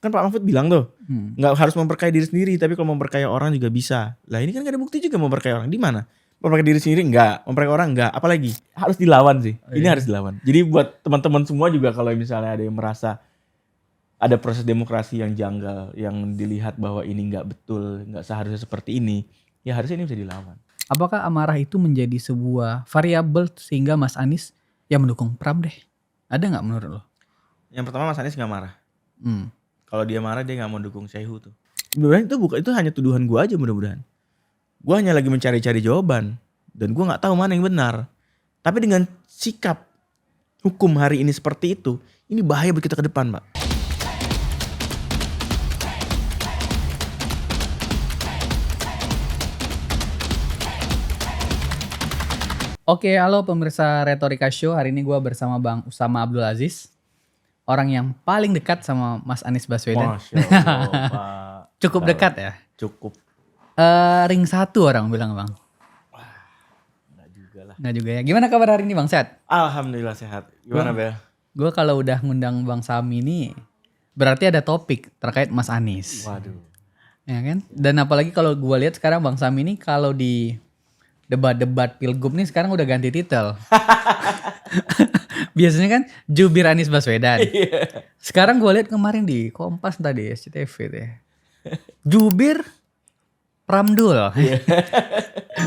Kan Pak Mahfud bilang tuh, nggak harus memperkaya diri sendiri, tapi kalau memperkaya orang juga bisa. Lah ini kan gak ada bukti juga memperkaya orang. Di mana? Memperkaya diri sendiri enggak, memperkaya orang enggak. Apalagi harus dilawan sih. Ini harus dilawan. Jadi buat teman-teman semua juga kalau misalnya ada yang merasa ada proses demokrasi yang janggal, yang dilihat bahwa ini nggak betul, nggak seharusnya seperti ini, ya harusnya ini bisa dilawan. Apakah amarah itu menjadi sebuah variabel sehingga Mas Anies ya mendukung Pram deh? Ada nggak menurut lo? Yang pertama Mas Anies nggak marah. Kalau dia marah dia nggak mau dukung Saihu tuh. Mudah-mudahan itu hanya tuduhan gue aja mudah-mudahan. Gue hanya lagi mencari-cari jawaban dan gue nggak tahu mana yang benar. Tapi dengan sikap hukum hari ini seperti itu, ini bahaya buat kita ke depan, Pak. Oke, halo pemirsa Retorika Show. Hari ini gue bersama Bang Usama Abdul Aziz. Orang yang paling dekat sama Mas Anies Baswedan. Masya Allah, Pak. Cukup dekat ya? Cukup. Ring 1 orang bilang Bang. Enggak juga lah. Nggak juga ya. Gimana kabar hari ini Bang? Sehat? Alhamdulillah sehat. Gimana Bel? Gue kalau udah ngundang Bang Sami ini berarti ada topik terkait Mas Anies. Waduh. Ya kan? Dan apalagi kalau gue lihat sekarang Bang Sami ini kalau di debat-debat pilgub nih sekarang udah ganti titel. Biasanya kan jubir Anies Baswedan. Sekarang gue lihat kemarin di Kompas tadi SCTV deh. Jubir Pramdul.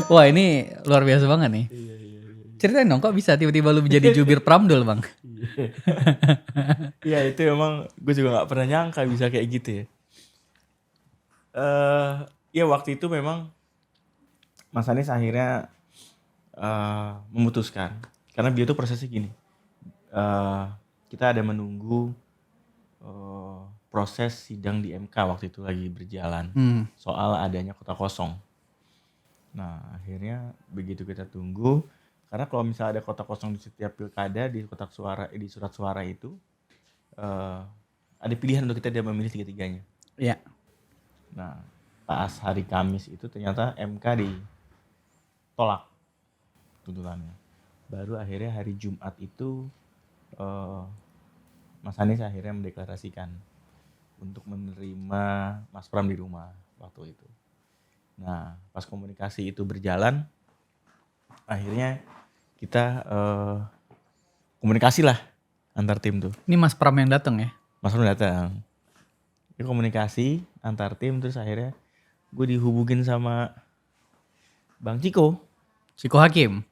Wah ini luar biasa banget nih. Ceritain dong kok bisa tiba-tiba lu menjadi jubir Pramdul Bang? Iya itu emang gue juga gak pernah nyangka bisa kayak gitu ya. Ya waktu itu memang Mas Anies akhirnya memutuskan. Karena dia tuh prosesnya gini. Kita ada menunggu proses sidang di MK waktu itu lagi berjalan. Soal adanya kota kosong. Nah akhirnya begitu kita tunggu. Karena kalau misalnya ada kota kosong di setiap pilkada di kotak suara di surat suara itu ada pilihan untuk kita dia memilih tiga-tiganya. Iya. Nah pas hari Kamis itu ternyata MK ditolak tuntutannya. Baru akhirnya hari Jumat itu Mas Anies akhirnya mendeklarasikan untuk menerima Mas Pram di rumah waktu itu. Nah pas komunikasi itu berjalan akhirnya kita komunikasi lah antar tim tuh. Ini Mas Pram yang datang ya? Mas Pram datang. Ini komunikasi antar tim terus akhirnya gue dihubungin sama Bang Ciko Hakim.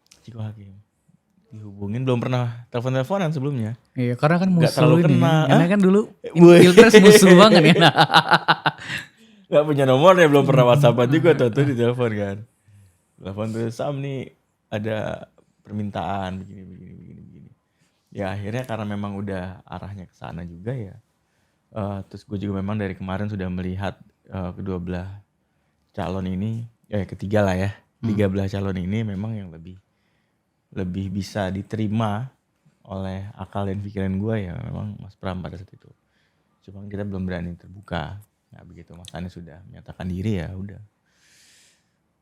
Dihubungin belum pernah telepon-teleponan sebelumnya. Iya karena kan Nggak musuh terlalu ini. kenal. Karena kan dulu Pilpres musuh banget ya. Gak punya nomornya belum pernah WhatsAppan juga tuh ditelepon kan. Telepon terus Sam nih ada permintaan begini. Ya akhirnya karena memang udah arahnya ke sana juga ya. Terus gue juga memang dari kemarin sudah melihat kedua belah calon ini, ketiga lah ya. Tiga belah calon ini memang yang lebih bisa diterima oleh akal dan pikiran gue ya memang Mas Pram pada saat itu. Cuma kita belum berani terbuka. Nah begitu Mas Anies sudah menyatakan diri ya udah.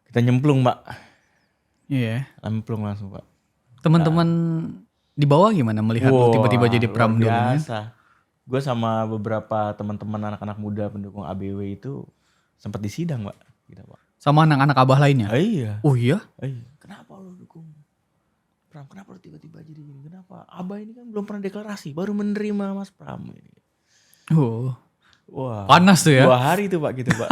Kita nyemplung Mbak. Iya. Nyemplung langsung Pak. Teman-teman di bawah gimana melihat lu tiba-tiba jadi Pramdul? Luar biasa. Gue sama beberapa teman-teman anak-anak muda pendukung ABW itu sempat disidang Mbak. Gitu, Pak. Sama anak-anak abah lainnya? Iya. Oh iya? Iya. Kenapa lu dukung Pram? Kenapa lu tiba-tiba jadi gini? Kenapa? Abah ini kan belum pernah deklarasi, baru menerima Mas Pram ini. Oh. Wah. Panas tuh ya? 2 hari tuh Pak gitu Pak.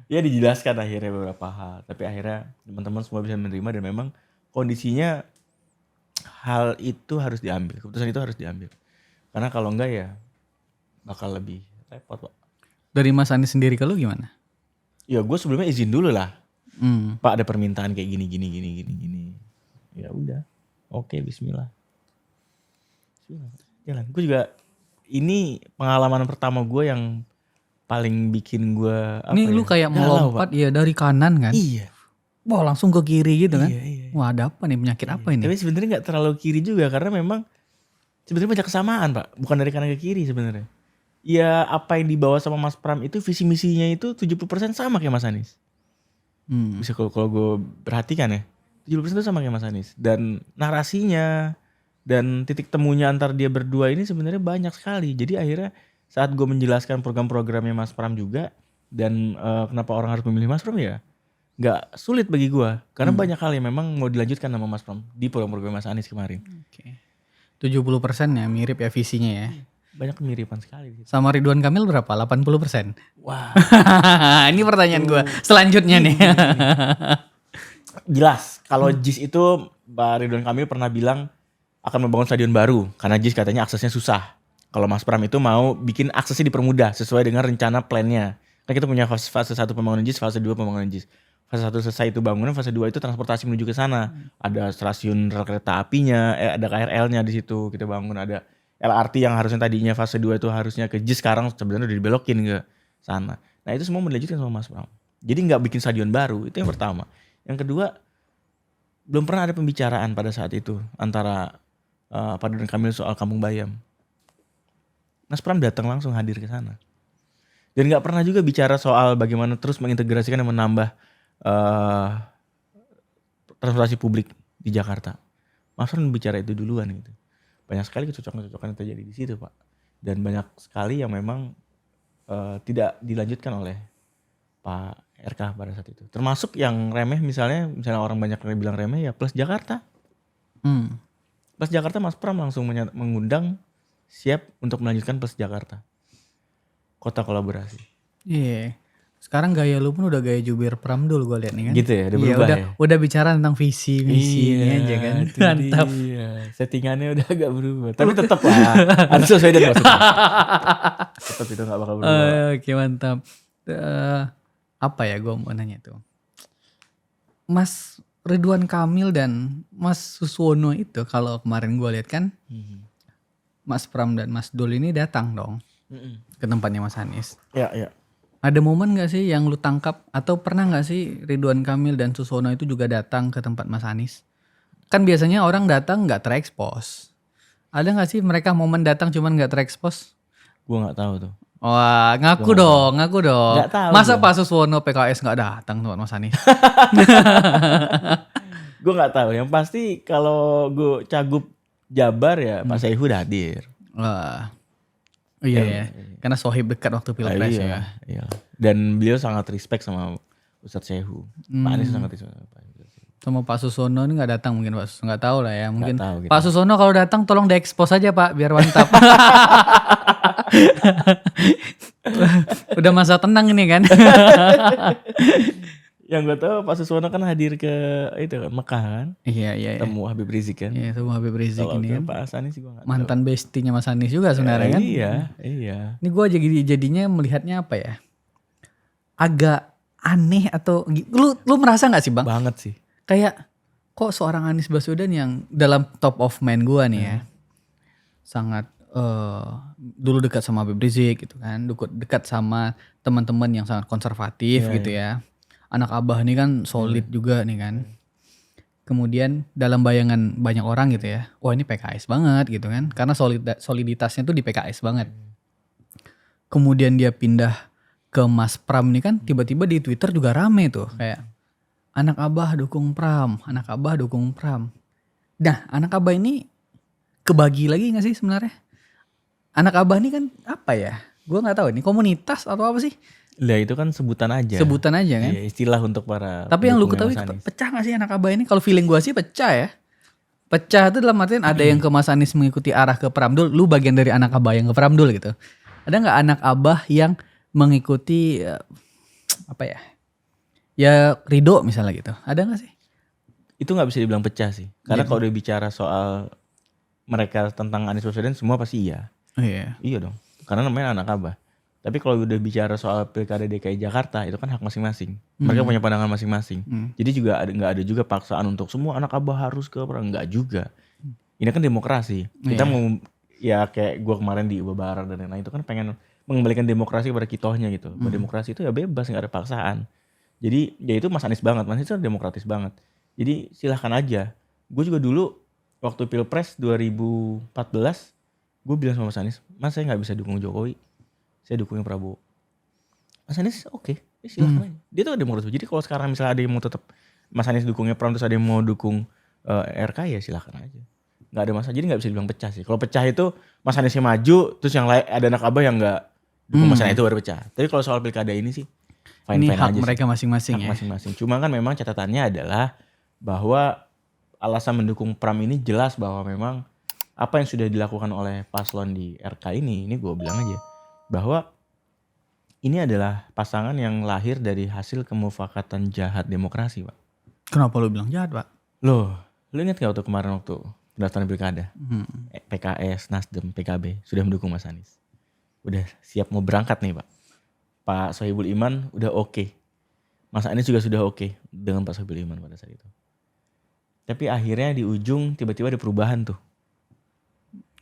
Ya dijelaskan akhirnya beberapa hal. Tapi akhirnya teman-teman semua bisa menerima dan memang kondisinya hal itu harus diambil. Keputusan itu harus diambil. Karena kalau enggak ya bakal lebih repot Pak. Dari Mas Anies sendiri ke lu gimana? Ya gue sebelumnya izin dulu lah. Pak ada permintaan kayak gini. Ya udah. Oke, bismillah. Jalan. Gue juga ini pengalaman pertama gue yang paling bikin gue Ini lu kayak melompat ya dari kanan kan? Iya. Wah langsung ke kiri gitu kan? Iya. Wah ada apa nih, penyakit apa ini? Tapi sebenarnya nggak terlalu kiri juga karena memang sebenarnya banyak kesamaan Pak. Bukan dari kanan ke kiri sebenarnya. Ya apa yang dibawa sama Mas Pram itu visi misinya itu 70% sama kayak Mas Anies. Bisa kalau gue perhatikan ya 70% itu sama kayak Mas Anies. Dan narasinya dan titik temunya antar dia berdua ini sebenarnya banyak sekali. Jadi akhirnya saat gue menjelaskan program-programnya Mas Pram juga dan kenapa orang harus memilih Mas Pram ya nggak sulit bagi gue karena banyak hal yang memang mau dilanjutkan sama Mas Pram di program-program Mas Anies kemarin. Oke. 70% ya mirip ya visinya ya. Banyak kemiripan sekali. Sama Ridwan Kamil berapa? 80%. Wah. Ini pertanyaan gue selanjutnya nih. Jelas kalau JIS itu Pak Ridwan Kamil pernah bilang akan membangun stadion baru karena JIS katanya aksesnya susah. Kalau Mas Pram itu mau bikin aksesnya dipermudah sesuai dengan rencana plannya. Kan kita punya fase 1 pembangunan JIS, fase 2 pembangunan JIS. Fase 1 selesai itu bangunan, fase 2 itu transportasi menuju ke sana. Ada stasiun rel kereta apinya, ada KRL-nya di situ kita bangun, ada LRT yang harusnya tadinya fase 2 itu harusnya ke JIS sekarang sebenarnya udah dibelokin ke sana. Nah, itu semua dilanjutkan sama Mas Pram. Jadi nggak bikin stadion baru, itu yang pertama. Yang kedua, belum pernah ada pembicaraan pada saat itu antara Pak Ridwan Kamil soal Kampung Bayam. Mas Pram datang langsung hadir ke sana. Dan nggak pernah juga bicara soal bagaimana terus mengintegrasikan dan menambah transportasi publik di Jakarta. Mas Pram bicara itu duluan gitu. Banyak sekali kecocokan-kecocokan yang terjadi di situ, Pak. Dan banyak sekali yang memang tidak dilanjutkan oleh Pak RK pada saat itu. Termasuk yang remeh misalnya orang banyak yang bilang remeh ya Plus Jakarta. Plus Jakarta Mas Pram langsung mengundang siap untuk melanjutkan Plus Jakarta. Kota kolaborasi. Iya. Sekarang gaya lu pun udah gaya jubir Pramdul gue liat nih kan. Gitu ya, udah berubah ya. Udah bicara tentang visi misi ini aja kan. Mantap. Iya, settingannya udah agak berubah. Tapi tetap lah. Ada sesuai dengan tetap itu gak bakal berubah. Oke, mantap. Apa ya gue mau nanya tuh. Mas Ridwan Kamil dan Mas Suswono itu kalau kemarin gue lihat kan Mas Pram dan Mas Dul ini datang dong ke tempatnya Mas Anies. Iya. Ada momen gak sih yang lu tangkap atau pernah gak sih Ridwan Kamil dan Suswono itu juga datang ke tempat Mas Anies? Kan biasanya orang datang gak terekspos. Ada gak sih mereka momen datang cuman gak terekspos? Gue gak tahu tuh. Wah, ngaku dong. Gak tahu. Masa Pak Suswono PKS gak datang tempat Mas Anies? Gue gak tahu. Yang pasti kalau gue Cagup Jabar ya Pak Saihu udah hadir. Wah. Iya ya. Karena sohib dekat waktu pilpres ya. Iya. Dan beliau sangat respect sama Ustadz Saihu. Pak Anies sangat respect sama Pak Ustadz Saihu. Sama Pak Suswono ini gak datang mungkin Pak Suswono. Gak tahu lah ya. Mungkin tahu gitu. Pak Suswono kalau datang tolong diekspos aja Pak biar mantap. Udah masa tenang ini kan. Yang gue tahu Pak Suswono kan hadir ke itu Mekah kan. Iya. Temu Habib Rizik kan. Iya, temu Habib Rizik Kalau ini kan. Pak Anies sih gue gak tahu. Mantan bestinya Mas Anies juga sebenarnya kan. Iya. Ini gue jadinya melihatnya apa ya? Agak aneh atau lu merasa nggak sih Bang? Banget sih. Kayak kok seorang Anies Baswedan yang dalam top of mind gue nih ya, sangat dulu dekat sama Habib Rizik gitu kan, dekat sama teman-teman yang sangat konservatif gitu ya. Anak abah nih kan solid juga nih kan. Kemudian dalam bayangan banyak orang gitu ya, wah ini PKS banget gitu kan, karena soliditasnya tuh di PKS banget. Kemudian dia pindah ke Mas Pram nih kan, tiba-tiba di Twitter juga rame tuh kayak anak abah dukung Pram, anak abah dukung Pram. Nah anak abah ini kebagi lagi gak sih sebenarnya? Anak abah ini kan apa ya? Gue gak tahu ini komunitas atau apa sih? Lah itu kan sebutan aja. Sebutan aja kan? Iya, istilah untuk para. Tapi yang lu ketahui pecah gak sih anak abah ini? Kalau feeling gue sih pecah ya. Pecah itu dalam artian ada yang ke Mas Anies mengikuti arah ke Pramdul, lu bagian dari anak abah yang ke Pramdul gitu. Ada gak anak abah yang mengikuti apa ya? Ya Ridho misalnya gitu. Ada gak sih? Itu gak bisa dibilang pecah sih. Karena kalau udah bicara soal mereka tentang Anies Baswedan semua pasti iya. Oh, iya. Iya dong. Karena namanya anak abah. Tapi kalau udah bicara soal Pilkada DKI Jakarta itu kan hak masing-masing. Mereka punya pandangan masing-masing. Jadi juga nggak ada juga paksaan untuk semua anak abah harus ke perang, nggak juga. Ini kan demokrasi. Kita mau ya kayak gue kemarin di Barat dan lain-lain itu kan pengen mengembalikan demokrasi kepada kitohnya gitu. Demokrasi itu ya bebas, nggak ada paksaan. Jadi ya itu Mas Anies banget, Mas Anies itu demokratis banget. Jadi silahkan aja. Gue juga dulu waktu Pilpres 2014 gue bilang sama Mas Anies, Mas saya nggak bisa dukung Jokowi, saya dukungnya Prabowo. Mas Anies oke, silahkan aja. Dia tuh demokratis. Jadi kalau sekarang misalnya ada yang mau tetap Mas Anies dukungnya Prabowo terus ada yang mau dukung RK ya silahkan aja. nggak ada masalah. Jadi nggak bisa dibilang pecah sih. Kalau pecah itu Mas Aniesnya maju, terus yang lain ada anak abah yang nggak dukung Mas Anies, itu baru pecah. Tapi kalau soal pilkada ini sih Ini fine-fine hak aja mereka sih. masing-masing Hak ya. masing-masing. Cuma kan memang catatannya adalah bahwa alasan mendukung Pram ini jelas bahwa memang apa yang sudah dilakukan oleh paslon di RK ini gue bilang aja bahwa ini adalah pasangan yang lahir dari hasil kemufakatan jahat demokrasi, Pak. Kenapa lu bilang jahat, Pak? Loh, lu ingat gak waktu kemarin waktu pendaftaran pilkada? Hmm. PKS, Nasdem, PKB sudah mendukung Mas Anies. Udah siap mau berangkat nih, Pak. Pak Sohibul Iman udah oke. Mas Anies juga sudah oke dengan Pak Sohibul Iman pada saat itu. Tapi akhirnya di ujung tiba-tiba ada perubahan tuh.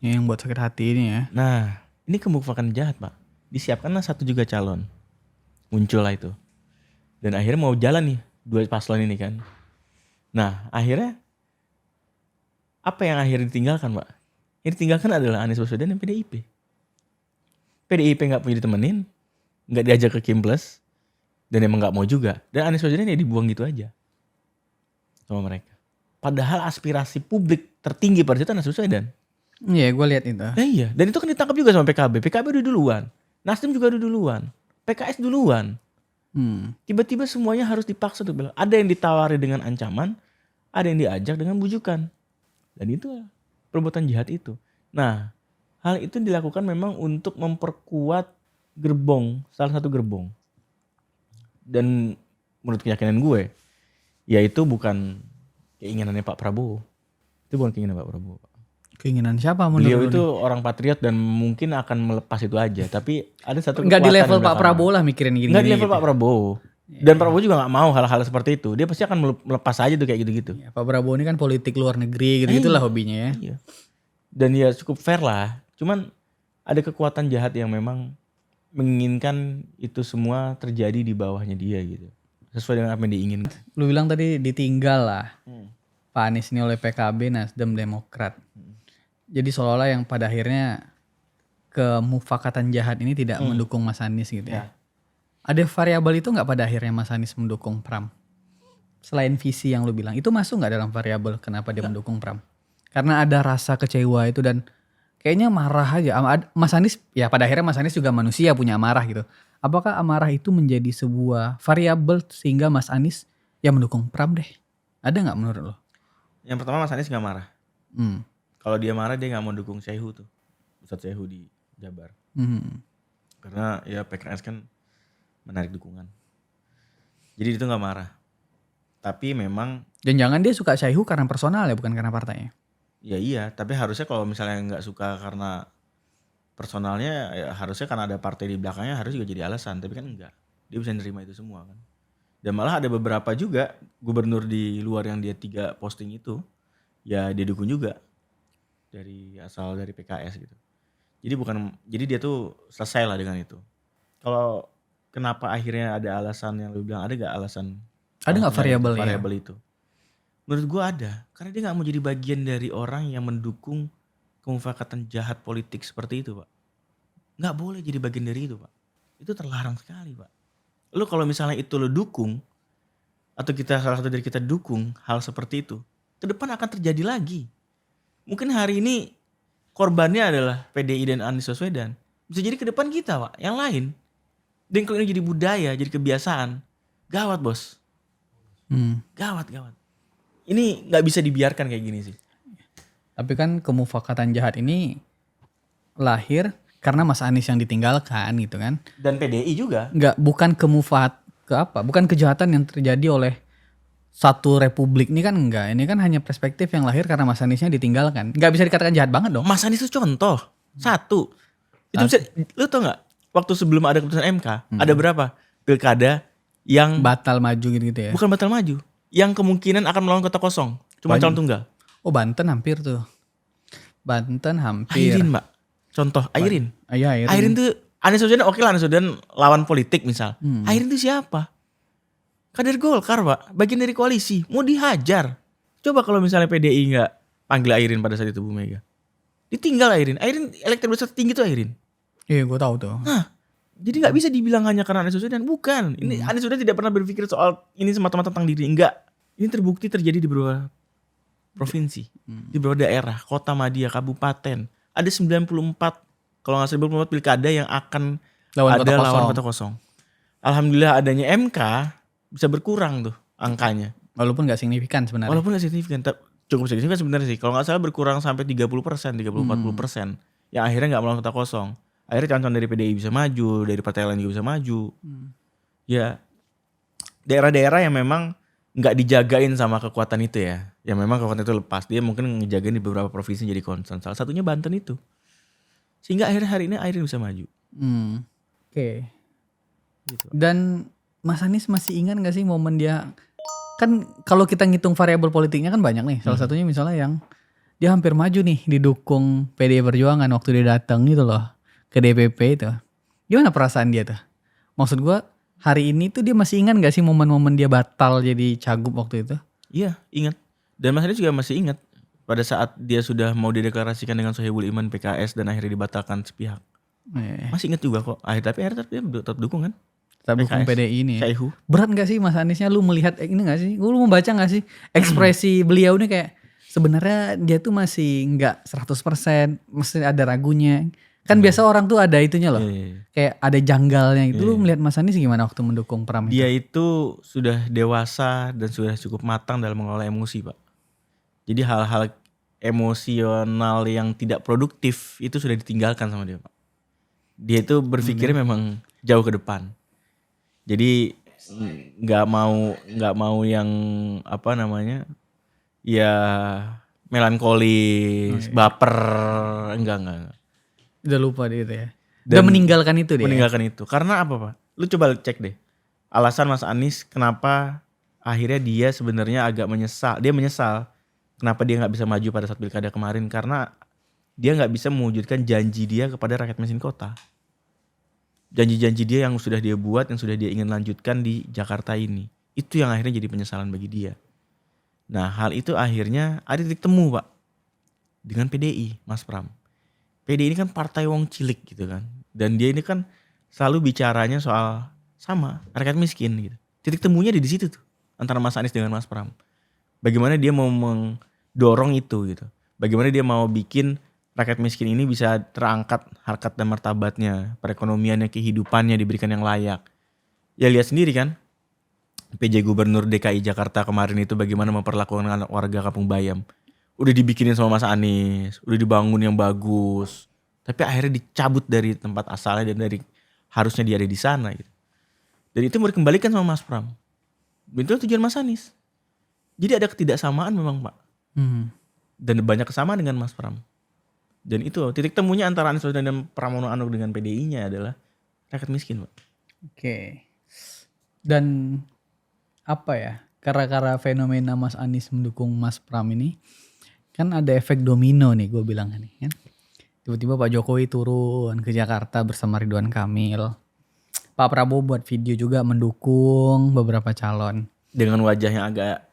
Yang buat sakit hati ini ya. Nah, ini kemufakan jahat, Pak. Disiapkanlah satu juga calon. Muncul lah itu. Dan akhirnya mau jalan nih dua paslon ini kan. Nah, akhirnya apa yang akhirnya ditinggalkan, Pak? Yang ditinggalkan adalah Anies Baswedan dan PDIP. PDIP gak punya ditemenin, gak diajak ke Kim Plus, dan emang gak mau juga. Dan Anies Baswedan ya dibuang gitu aja sama mereka. Padahal aspirasi publik tertinggi pada itu Anies Baswedan. Iya, gue lihat itu. Nah iya, dan itu kan ditangkap juga sama PKB. PKB udah duluan, Nasdem juga udah duluan, PKS duluan. Tiba-tiba semuanya harus dipaksa tuh bilang. Ada yang ditawari dengan ancaman, ada yang diajak dengan bujukan. Dan itu perbuatan jahat itu. Nah, hal itu dilakukan memang untuk memperkuat gerbong, salah satu gerbong. Dan menurut keyakinan gue, yaitu bukan keinginannya Pak Prabowo. Itu bukan keinginan Pak Prabowo, Pak. Keinginan siapa menurut Beliau lu itu nih? orang patriot dan mungkin akan melepas itu aja. Tapi ada satu Nggak di kekuatan level di Pak belakang. Prabowo lah mikirin gini. Nggak di level Pak Prabowo. Dan Prabowo juga nggak mau hal-hal seperti itu. Dia pasti akan melepas aja tuh kayak gitu-gitu. Ya, Pak Prabowo ini kan politik luar negeri gitu lah hobinya ya. Iya. Dan ya cukup fair lah. Cuman ada kekuatan jahat yang memang menginginkan itu semua terjadi di bawahnya dia gitu. Sesuai dengan apa yang diinginkan. Lu bilang tadi ditinggal lah Pak Anies ini oleh PKB, Nasdem, Demokrat. Jadi seolah-olah yang pada akhirnya kemufakatan jahat ini tidak mendukung Mas Anies gitu ya. Ada variabel itu nggak pada akhirnya Mas Anies mendukung Pram? Selain visi yang lu bilang, itu masuk nggak dalam variabel kenapa dia mendukung Pram? Karena ada rasa kecewa itu dan kayaknya marah aja. Mas Anies, ya pada akhirnya Mas Anies juga manusia punya amarah gitu. Apakah amarah itu menjadi sebuah variabel sehingga Mas Anies ya mendukung Pram deh? Ada nggak menurut lo? Yang pertama Mas Anies gak marah. Kalau dia marah dia gak mau dukung Sehu tuh. Ustadz Sehu di Jabar. Karena ya PKS kan menarik dukungan. Jadi itu gak marah. Tapi memang. Dan jangan dia suka Syaihu karena personal ya bukan karena partainya. Ya iya, tapi harusnya kalau misalnya gak suka karena personalnya ya harusnya karena ada partai di belakangnya harus juga jadi alasan. Tapi kan enggak. Dia bisa nerima itu semua kan. Dan malah ada beberapa juga gubernur di luar yang dia 3 posting itu. Ya dia dukung juga. Dari asal dari PKS gitu. Jadi dia tuh selesai lah dengan itu. Kalau kenapa akhirnya ada alasan yang lu bilang, ada gak alasan? Ada gak variabel itu? Menurut gue ada. Karena dia gak mau jadi bagian dari orang yang mendukung kemufakatan jahat politik seperti itu, Pak. Gak boleh jadi bagian dari itu, Pak. Itu terlarang sekali, Pak. Lu kalau misalnya itu lu dukung, atau salah satu dari kita dukung hal seperti itu, ke depan akan terjadi lagi. Mungkin hari ini korbannya adalah PDI dan Anies Baswedan. Bisa jadi ke depan kita, Pak, yang lain. Dan kalau ini jadi budaya, jadi kebiasaan, gawat, Bos. Gawat. Ini gak bisa dibiarkan kayak gini sih. Tapi kan kemufakatan jahat ini lahir karena Mas Anies yang ditinggalkan gitu kan. Dan PDI juga. Bukan bukan kejahatan yang terjadi oleh satu republik ini kan enggak. Ini kan hanya perspektif yang lahir karena Mas Aniesnya ditinggalkan. Enggak bisa dikatakan jahat banget dong. Mas Anies itu contoh. Satu. Itu bisa, lu tau gak? Waktu sebelum ada keputusan MK, ada berapa pilkada yang batal maju gitu ya? Bukan batal maju. Yang kemungkinan akan melawan kota kosong. Cuma calon tunggal. Oh Banten hampir tuh. Banten hampir. Airin, Mbak. Contoh, Airin. Iya, Airin tuh, Anies Baswedan oke lah, Anies Baswedan lawan politik misal. Airin tuh siapa? Kader Golkar, Pak. Bagian dari koalisi. Mau dihajar. Coba kalau misalnya PDI gak panggil Airin pada saat itu Bu Mega. Ditinggal Airin. Airin elektabilitas tinggi tuh Airin. Iya, gue tahu tuh. Nah, jadi gak bisa dibilang hanya karena Anies Baswedan. Bukan. Ini Anies Baswedan tidak pernah berpikir soal ini semata-mata tentang diri. Enggak. Ini terbukti terjadi di beberapa provinsi, di beberapa daerah, kota, madya, kabupaten. Ada 94, kalau nggak salah 94 pilkada yang akan lawan kota kosong. Alhamdulillah adanya MK bisa berkurang tuh angkanya. Walaupun nggak signifikan sebenarnya. Walaupun nggak signifikan, cukup signifikan sebenarnya sih. Kalau nggak salah berkurang sampai 30%, 30-40%. Yang akhirnya nggak melawan kota kosong. Akhirnya calon dari PDI bisa maju, dari partai lain juga bisa maju. Ya, daerah-daerah yang memang nggak dijagain sama kekuatan itu ya. Yang memang kekuatan itu lepas. Dia mungkin ngejagain di beberapa provinsi jadi concern. Salah satunya Banten itu. Sehingga akhirnya hari ini Airin bisa maju. Oke. Gitu. Dan Mas Anies masih ingat gak sih momen dia, kan kalau kita ngitung variabel politiknya kan banyak nih. Salah satunya misalnya yang dia hampir maju nih didukung PDI Perjuangan waktu dia datang gitu loh ke DPP itu. Gimana perasaan dia tuh? Maksud gue hari ini tuh dia masih ingat gak sih momen-momen dia batal jadi cagup waktu itu? Iya, ingat. Dan Mas Anies juga masih ingat pada saat dia sudah mau dideklarasikan dengan Sohibul Iman PKS dan akhirnya dibatalkan sepihak. Masih ingat juga kok. Tapi akhirnya dia tetap dukung kan? Tetap dukung PDI ini. Syaihu. Berat gak sih Mas Aniesnya lu melihat ini gak sih? Lu membaca gak sih ekspresi beliau ini kayak sebenarnya dia tuh masih gak 100%, mesti ada ragunya. Kan biasa orang tuh ada itunya loh. Kayak ada janggalnya gitu. Lu melihat Mas Anies gimana waktu mendukung Pram itu? Dia itu sudah dewasa dan sudah cukup matang dalam mengelola emosi, Pak. Jadi hal-hal emosional yang tidak produktif itu sudah ditinggalkan sama dia, Pak. Dia itu berpikirnya memang jauh ke depan. Jadi nggak mau yang apa namanya ya melankolis, baper, enggak. Udah lupa dia itu ya. Udah meninggalkan itu dia. Meninggalkan itu. Karena apa, Pak? Lu coba cek deh. Alasan Mas Anies kenapa akhirnya dia sebenarnya agak menyesal. Dia menyesal kenapa dia nggak bisa maju pada saat pilkada kemarin, karena dia nggak bisa mewujudkan janji dia kepada rakyat mesin kota. Janji-janji dia yang sudah dia buat, yang sudah dia ingin lanjutkan di Jakarta ini. Itu yang akhirnya jadi penyesalan bagi dia. Nah, hal itu akhirnya ada titik temu, Pak. Dengan PDI, Mas Pram. PDI ini kan partai wong cilik gitu kan. Dan dia ini kan selalu bicaranya soal sama, rakyat miskin gitu. Titik temunya di situ tuh. Antara Mas Anies dengan Mas Pram. Bagaimana dia mau mendorong itu gitu. Bagaimana dia mau bikin rakyat miskin ini bisa terangkat harkat dan martabatnya, perekonomiannya, kehidupannya diberikan yang layak. Ya lihat sendiri kan, PJ Gubernur DKI Jakarta kemarin itu bagaimana memperlakukan warga Kampung Bayam. Udah dibikinin sama Mas Anies, udah dibangun yang bagus, tapi akhirnya dicabut dari tempat asalnya dan dari harusnya dia ada di sana gitu. Dan itu mau dikembalikan sama Mas Pram. Itu tujuan Mas Anies. Jadi ada ketidaksamaan memang, Pak. Dan banyak kesamaan dengan Mas Pram. Dan itu titik temunya antara Anies Baswedan dan Pramono Anung dengan PDI-nya adalah rakyat miskin, Pak. Oke. Dan apa ya? Karena fenomena Mas Anies mendukung Mas Pram ini kan ada efek domino nih gue bilang nih kan. Tiba-tiba Pak Jokowi turun ke Jakarta bersama Ridwan Kamil. Pak Prabowo buat video juga mendukung beberapa calon. Dengan wajah yang agak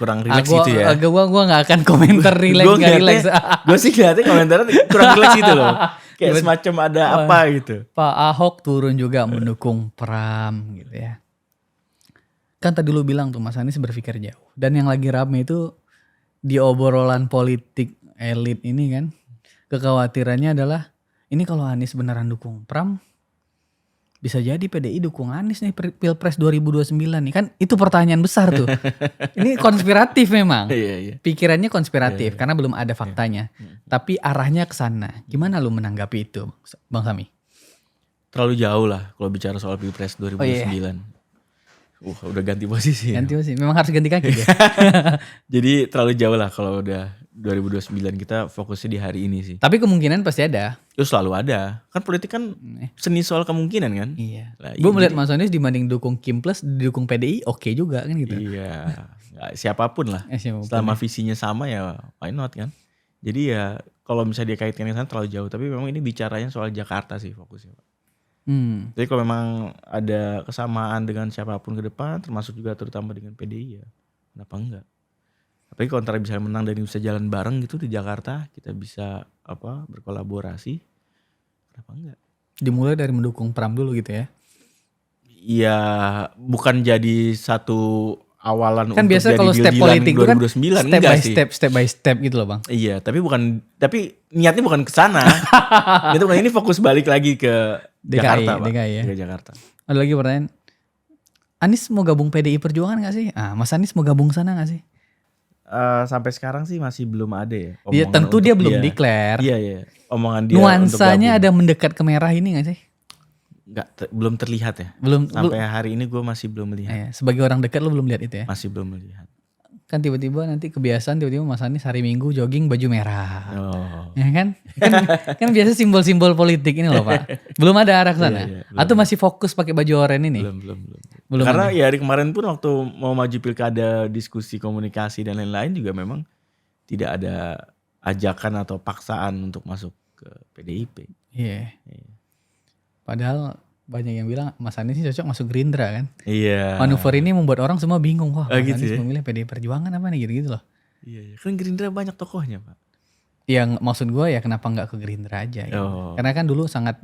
kurang rileks gitu ya. Gue gak akan komentar rileks. Gue sih ngeliatnya komentarnya kurang rileks gitu loh. Kayak semacam ada apa gitu. Pak Ahok turun juga mendukung Pram gitu ya. Kan tadi lu bilang tuh Mas Anies berpikir jauh. Dan yang lagi rame itu di obrolan politik elit ini kan. Kekhawatirannya adalah ini kalau Anies beneran dukung Pram, bisa jadi PDI dukung Anies nih Pilpres 2029 nih. Kan itu pertanyaan besar tuh. Ini konspiratif memang. Pikirannya konspiratif karena belum ada faktanya. Tapi arahnya ke sana. Gimana lu menanggapi itu, Bang Sami? Terlalu jauh lah kalau bicara soal Pilpres 2029. Udah ganti posisi. Ganti posisi. Memang harus ganti kaki ya. Jadi terlalu jauh lah kalau udah 2029, kita fokusnya di hari ini sih. Tapi kemungkinan pasti ada. Itu selalu ada. Kan politik kan seni soal kemungkinan kan. Iya. Gue melihat Mas Anies dibanding dukung Kim Plus, didukung PDI oke juga kan gitu. Iya. Siapapun lah. Selama visinya sama ya why not kan. Jadi ya kalau misalnya dia kaitkan ke sana terlalu jauh. Tapi memang ini bicaranya soal Jakarta sih fokusnya. Jadi kalau memang ada kesamaan dengan siapapun ke depan, termasuk juga terutama dengan PDI ya, kenapa enggak? Tapi kalau antara bisa menang dan bisa jalan bareng gitu di Jakarta, kita bisa berkolaborasi, kenapa enggak? Dimulai dari mendukung Pram dulu gitu ya? Iya, bukan jadi satu awalan Kan untuk biasa jadi kalau step deal-dealan politik itu kan 2029 step enggak by sih. step by step gitu loh Bang. Iya, tapi niatnya bukan ke sana. Itu ini fokus balik lagi ke DKI, Jakarta, Pak. DKI ya. Ke Jakarta. Ada lagi pertanyaan. Anies mau gabung PDI Perjuangan gak sih? Mas Anies mau gabung sana gak sih? Sampai sekarang sih masih belum ada ya. Dia omongan tentu untuk dia belum declare. Iya. Omongan dia Nuansanya untuk ada gabung. mendekat ke merah ini gak sih? Belum terlihat ya. Belum. Sampai hari ini gue masih belum melihat. Sebagai orang dekat lu belum lihat itu ya? Masih belum melihat. Kan tiba-tiba nanti kebiasaan tiba-tiba Mas Anies hari Minggu jogging baju merah. Oh. Ya kan biasa simbol-simbol politik ini loh Pak. Belum ada arah ke sana. Iya, Atau masih fokus pakai baju oranye ini? Belum. Karena ya hari kemarin pun waktu mau maju pilkada, diskusi komunikasi dan lain-lain juga memang tidak ada ajakan atau paksaan untuk masuk ke PDIP. Iya. Padahal banyak yang bilang Mas Anies ini cocok masuk Gerindra kan. Iya. Manuver ini membuat orang semua bingung. Wah Mas gitu Anies ya? memilih PDI Perjuangan apa nih gitu-gitu loh. Iya. Kan Gerindra banyak tokohnya, Pak. Yang maksud gue ya kenapa nggak ke Gerindra aja gitu. Oh. Karena kan dulu sangat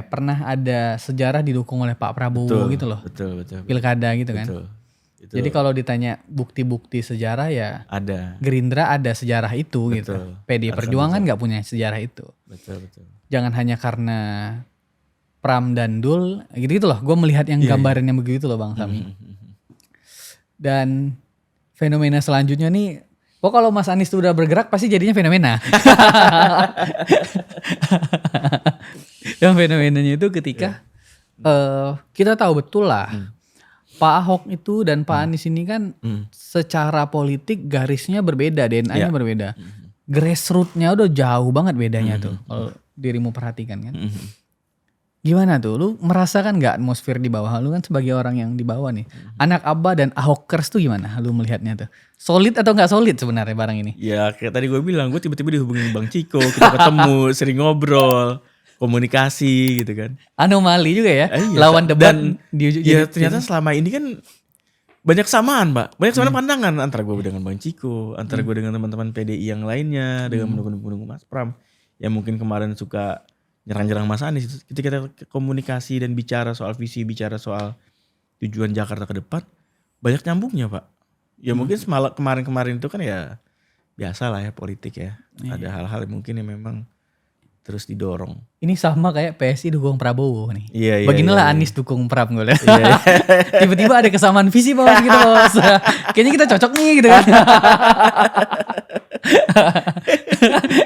pernah ada sejarah didukung oleh Pak Prabowo gitu loh. Betul. Pilkada gitu kan. Betul. Jadi kalau ditanya bukti-bukti sejarah ya ada. Gerindra ada sejarah itu gitu. PDI Perjuangan nggak punya sejarah itu. Betul. Jangan hanya karena Pram dan Dul gitu loh. Gue melihat yang gambaran yang begitu loh Bang Sami. Dan fenomena selanjutnya nih, kalau Mas Anies tuh udah bergerak pasti jadinya fenomena. Dan fenomenanya itu ketika kita tahu betul lah Pak Ahok itu dan Pak Anies ini kan secara politik garisnya berbeda, DNA-nya berbeda. Grassroots-nya udah jauh banget bedanya tuh kalau dirimu perhatikan kan. Gimana tuh? Lu merasakan gak atmosfer di bawah? Lu kan sebagai orang yang di bawah nih. Anak Abah dan Ahokers tuh gimana lu melihatnya tuh? Solid atau gak solid sebenarnya barang ini? Ya kayak tadi gue bilang, gue tiba-tiba dihubungin Bang Ciko, kita ketemu, sering ngobrol, komunikasi gitu kan. Anomali juga ya? Iya, Lawan debat. Ternyata selama ini kan banyak samaan, Pak. Banyak samaan pandangan antara gue dengan Bang Ciko, antara gue dengan teman-teman PDI yang lainnya, dengan pendukung-pendukung Mas Pram. Yang mungkin kemarin suka nyerang-nyerang Mas Anies. Ketika kita komunikasi dan bicara soal visi, bicara soal tujuan Jakarta ke depan, banyak nyambungnya, Pak. Ya mungkin kemarin-kemarin itu kan ya biasa lah ya politik ya. Ada hal-hal mungkin yang memang terus didorong. Ini sama kayak PSI dukung Prabowo nih. Iya. Beginilah Anies dukung Pram gue lihat. Tiba-tiba ada kesamaan visi bos gitu bos. Kayaknya kita cocok nih gitu kan.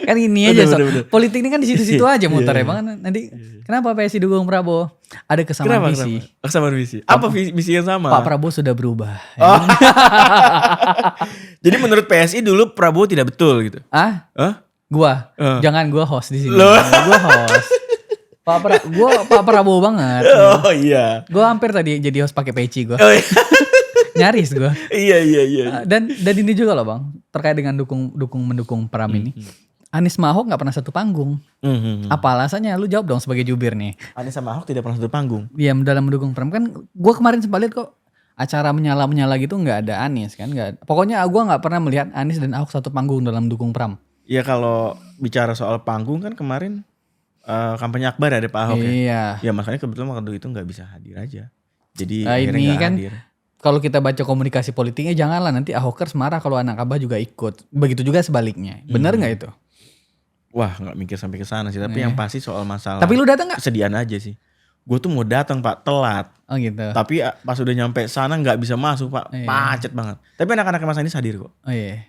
Kan ini aja betul. Politik ini kan di situ-situ aja muter ya bang. Nanti kenapa PSI dukung Prabowo? Ada kesamaan visi. Kesamaan visi. Apa visi yang sama? Pak Prabowo sudah berubah. Oh. Jadi menurut PSI dulu Prabowo tidak betul gitu. Gua, jangan gua host di sini. Gua host. Pak Prabowo banget. Oh iya. Gua hampir tadi jadi host pakai peci gua. Oh, iya. Nyaris gua. Iya. Dan ini juga loh bang, terkait dengan mendukung Pram ini. Anies sama Ahok nggak pernah satu panggung. Apa alasannya? Lu jawab dong sebagai jubir nih. Anies sama Ahok tidak pernah satu panggung. Iya dalam mendukung Pram kan. Gua kemarin sempat lihat kok acara menyala gitu nggak ada Anies kan? Nggak. Pokoknya gua nggak pernah melihat Anies dan Ahok satu panggung dalam mendukung Pram. Ya kalau bicara soal panggung kan kemarin kampanye Akbar ada Pak Ahok ya. Ya makanya kebetulan waktu itu nggak bisa hadir aja. Jadi akhirnya nggak kan, hadir. Kalau kita baca komunikasi politiknya janganlah nanti Ahokers marah kalau anak Abah juga ikut. Begitu juga sebaliknya. Bener nggak itu? Wah nggak mikir sampai ke sana sih. Tapi yang pasti soal masalah. Tapi lu datang nggak? Kesediaan aja sih. Gue tuh mau datang Pak telat. Oh gitu. Tapi pas udah nyampe sana nggak bisa masuk Pak. Macet banget. Tapi anak-anak Mas Anies hadir kok. Oh iya.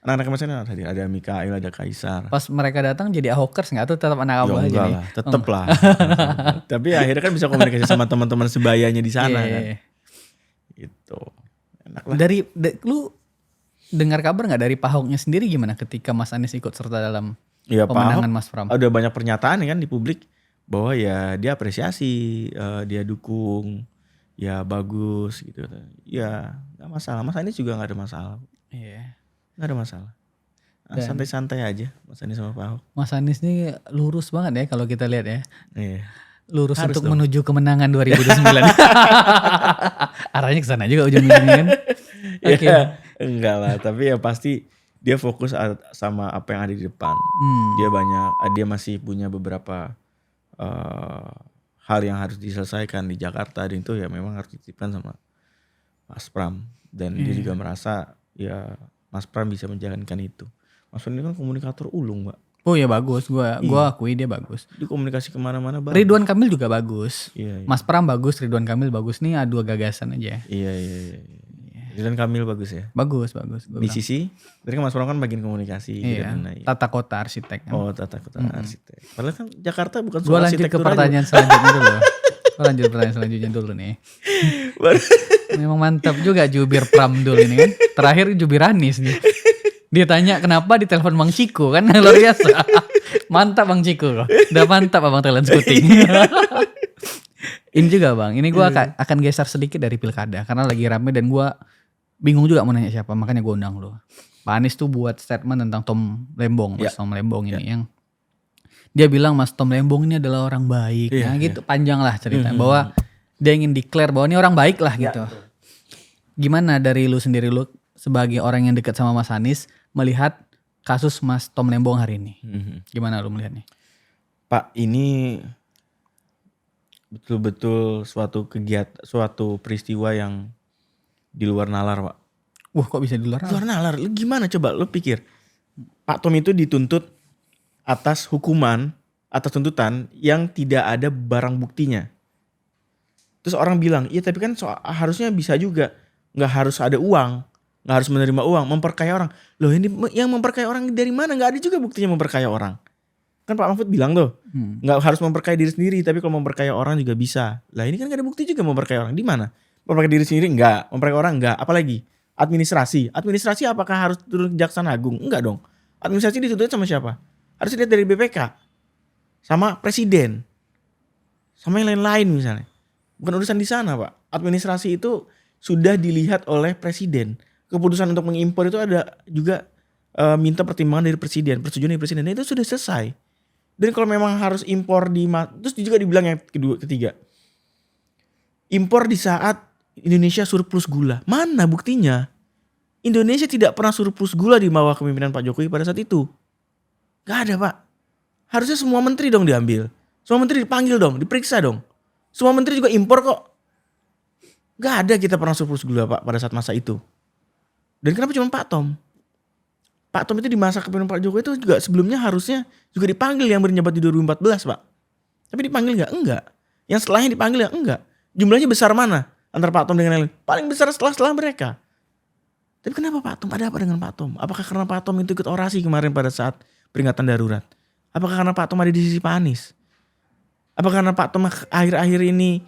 Anak-anak Mas Anies hadir. Ada Mikael, ada Kaisar. Pas mereka datang jadi Ahokers nggak tuh tetap anak Abah aja nih? Tetep lah. Tapi akhirnya kan bisa komunikasi sama teman-teman sebayanya di sana kan. Gitu. Enak lah. Lu dengar kabar nggak dari Pak Ahoknya sendiri gimana ketika Mas Anies ikut serta dalam pemenangan Mas Pram? Ada banyak pernyataan kan di publik bahwa ya dia apresiasi, dia dukung, ya bagus gitu. Ya nggak masalah. Mas Anies juga nggak ada masalah. Iya. Nggak ada masalah. Santai-santai aja Mas Anies sama Pak Ahok. Mas Anies nih lurus banget ya kalau kita lihat ya. Iya. Lurus harus untuk menuju kemenangan 2029. Arahnya ke sana juga ujung-ujungnya kan. Oke. Ya, enggak lah, tapi ya pasti dia fokus sama apa yang ada di depan. Dia masih punya beberapa hal yang harus diselesaikan di Jakarta dan itu ya memang harus dititipkan sama Mas Pram. Dan dia juga merasa ya Mas Pram bisa menjalankan itu. Mas Pram ini kan komunikator ulung, Pak. Oh ya bagus, gua akui dia bagus. Dia komunikasi kemana-mana bagus. Ridwan Kamil juga bagus. Iya. Mas Pram bagus, Ridwan Kamil bagus. Nih adu gagasan aja. Iya. Ridwan Kamil bagus ya. Bagus. Di sisi, dari kan Mas Pram kan bagian komunikasi. Iya. Tata kota arsitek kan. Oh, tata kota arsitek. Padahal kan Jakarta bukan Gua soal lanjut ke arsitektur pertanyaan selanjutnya dulu. Gua lanjut pertanyaan selanjutnya dulu nih. Memang mantap juga jubir Pramdul ini kan. Terakhir jubir Anies nih. Dia tanya kenapa ditelepon Bang Ciko kan luar biasa. Mantap Bang Ciko. Udah mantap Abang talent scouting. Ini juga Bang, ini gue akan geser sedikit dari pilkada karena lagi rame dan gue bingung juga mau nanya siapa, makanya gue undang lo. Pak Anies tuh buat statement tentang Tom Lembong, Mas Tom Lembong ini yang dia bilang Mas Tom Lembong ini adalah orang baik, gitu panjang lah ceritanya bahwa dia ingin declare bahwa ini orang baik lah gitu. Gimana dari lu sendiri lu sebagai orang yang dekat sama Mas Anies melihat kasus Mas Tom Lembong hari ini? Gimana lu melihatnya? Pak, ini betul-betul suatu peristiwa yang di luar nalar, Pak. Wah, kok bisa di luar nalar? Luar nalar. Lu gimana coba lu pikir? Pak Tom itu dituntut atas tuntutan yang tidak ada barang buktinya. Terus orang bilang, iya tapi kan harusnya bisa juga. Nggak harus ada uang. Nggak harus menerima uang. Memperkaya orang. Loh ini yang memperkaya orang dari mana? Nggak ada juga buktinya memperkaya orang. Kan Pak Mahfud bilang tuh. Nggak harus memperkaya diri sendiri. Tapi kalau memperkaya orang juga bisa. Lah ini kan nggak ada bukti juga memperkaya orang. Di mana? Memperkaya diri sendiri enggak. Memperkaya orang enggak. Apalagi? Administrasi. Administrasi apakah harus turun ke Kejaksaan Agung? Enggak dong. Administrasi dituntut sama siapa? Harus dilihat dari BPK. Sama presiden. Sama yang lain-lain misalnya. Bukan urusan di sana, Pak. Administrasi itu sudah dilihat oleh presiden. Keputusan untuk mengimpor itu ada juga minta pertimbangan dari presiden, persetujuan dari presiden. Dan itu sudah selesai. Dan kalau memang harus impor terus juga dibilang yang ketiga. Impor di saat Indonesia surplus gula. Mana buktinya? Indonesia tidak pernah surplus gula di bawah kepemimpinan Pak Jokowi pada saat itu. Gak ada, Pak. Harusnya semua menteri dong diambil. Semua menteri dipanggil dong, diperiksa dong. Semua menteri juga impor kok. Gak ada kita pernah surplus gula, Pak, pada saat masa itu. Dan kenapa cuma Pak Tom? Pak Tom itu di masa kepemimpinan Pak Jokowi itu juga sebelumnya harusnya juga dipanggil yang berjabat di 2014, Pak. Tapi dipanggil gak? Enggak. Yang setelahnya dipanggil ya? Enggak. Jumlahnya besar mana antara Pak Tom dengan yang lain? Paling besar setelah mereka. Tapi kenapa Pak Tom? Ada apa dengan Pak Tom? Apakah karena Pak Tom itu ikut orasi kemarin pada saat peringatan darurat? Apakah karena Pak Tom ada di sisi Pak Anies? Apakah karena Pak Tom akhir-akhir ini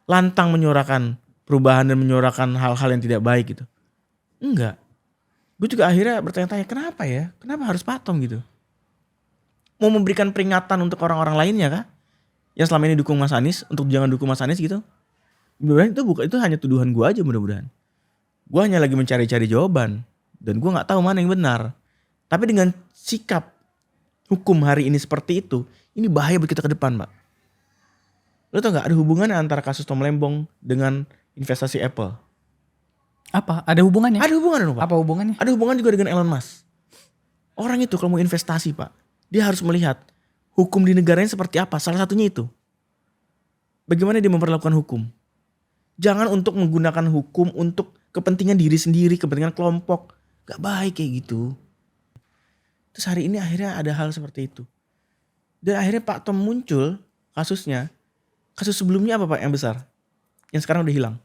lantang menyuarakan perubahan dan menyuarakan hal-hal yang tidak baik gitu? Enggak. Gue juga akhirnya bertanya-tanya kenapa ya? Kenapa harus Pak Tom gitu? Mau memberikan peringatan untuk orang-orang lainnya kah? Yang selama ini dukung Mas Anies untuk jangan dukung Mas Anies gitu? Mudah-mudahan itu hanya tuduhan gue aja mudah-mudahan. Gue hanya lagi mencari-cari jawaban dan gue nggak tahu mana yang benar. Tapi dengan sikap hukum hari ini seperti itu, ini bahaya buat kita ke depan, Pak. Lo tau nggak ada hubungannya antara kasus Tom Lembong dengan investasi Apple? Apa? Ada hubungannya? Ada hubungannya dong, Pak. Apa hubungannya? Ada hubungan juga dengan Elon Musk. Orang itu kalau mau investasi, Pak, dia harus melihat hukum di negaranya seperti apa. Salah satunya itu. Bagaimana dia memperlakukan hukum. Jangan untuk menggunakan hukum untuk kepentingan diri sendiri, kepentingan kelompok. Gak baik kayak gitu. Terus hari ini akhirnya ada hal seperti itu. Dan akhirnya Pak Tom muncul kasusnya. Kasus sebelumnya apa Pak yang besar? Yang sekarang udah hilang.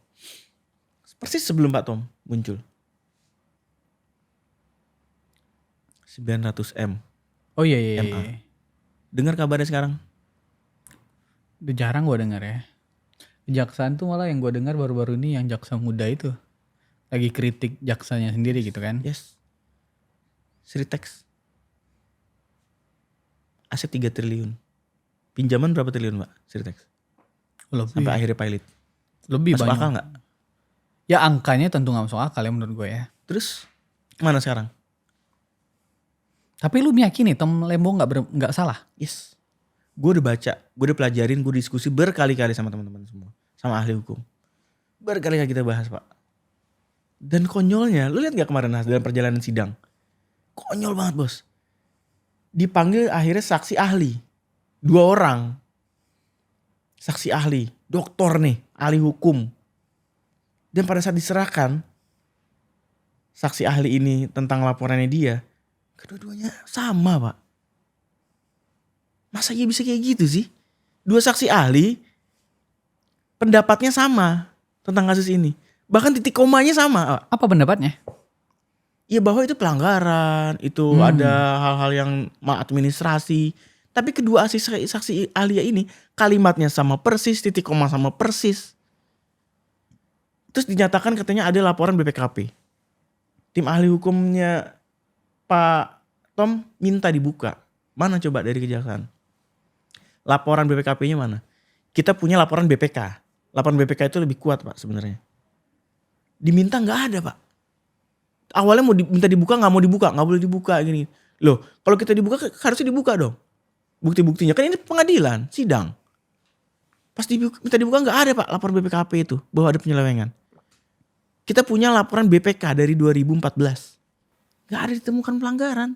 Persis sebelum Pak Tom muncul. 900M. Oh iya. MA. Dengar kabarnya sekarang? Udah jarang gue dengar ya. Kejaksaan tuh malah yang gue dengar baru-baru ini yang jaksa muda itu. Lagi kritik jaksanya sendiri gitu kan. Yes. Sritex. Aset 3 triliun. Pinjaman berapa triliun Pak Sritex? Lebih. Sampai akhirnya pilot. Lebih masuk banyak. akal gak? Ya angkanya tentu gak masuk akal ya menurut gue ya. Terus mana sekarang? Tapi lu meyakini Tom Lembong gak salah? Yes. Gue udah baca, gue udah pelajarin, gue diskusi berkali-kali sama teman-teman semua. Sama ahli hukum. Berkali-kali kita bahas Pak. Dan konyolnya, lu lihat gak kemarin dalam perjalanan sidang? Konyol banget bos. Dipanggil akhirnya saksi ahli. 2 orang. Saksi ahli. Doktor nih, ahli hukum. Dan pada saat diserahkan saksi ahli ini tentang laporannya dia, kedua-duanya sama, Pak. Masa iya bisa kayak gitu sih? Dua saksi ahli pendapatnya sama tentang kasus ini. Bahkan titik komanya sama, Pak. Apa pendapatnya? Ya bahwa itu pelanggaran, itu ada hal-hal yang maladministrasi. Tapi kedua saksi ahli ini kalimatnya sama persis, titik koma sama persis. Terus dinyatakan katanya ada laporan BPKP. Tim ahli hukumnya Pak Tom minta dibuka. Mana coba dari kejaksaan? Laporan BPKP-nya mana? Kita punya laporan BPK. Laporan BPK itu lebih kuat, Pak, sebenarnya. Diminta nggak ada, Pak. Awalnya mau minta dibuka, nggak boleh dibuka gini. Loh, kalau kita dibuka harusnya dibuka dong. Bukti-buktinya kan ini pengadilan, sidang. Pas minta dibuka nggak ada, Pak, laporan BPKP itu bahwa ada penyelewengan. Kita punya laporan BPK dari 2014. Nggak ada ditemukan pelanggaran.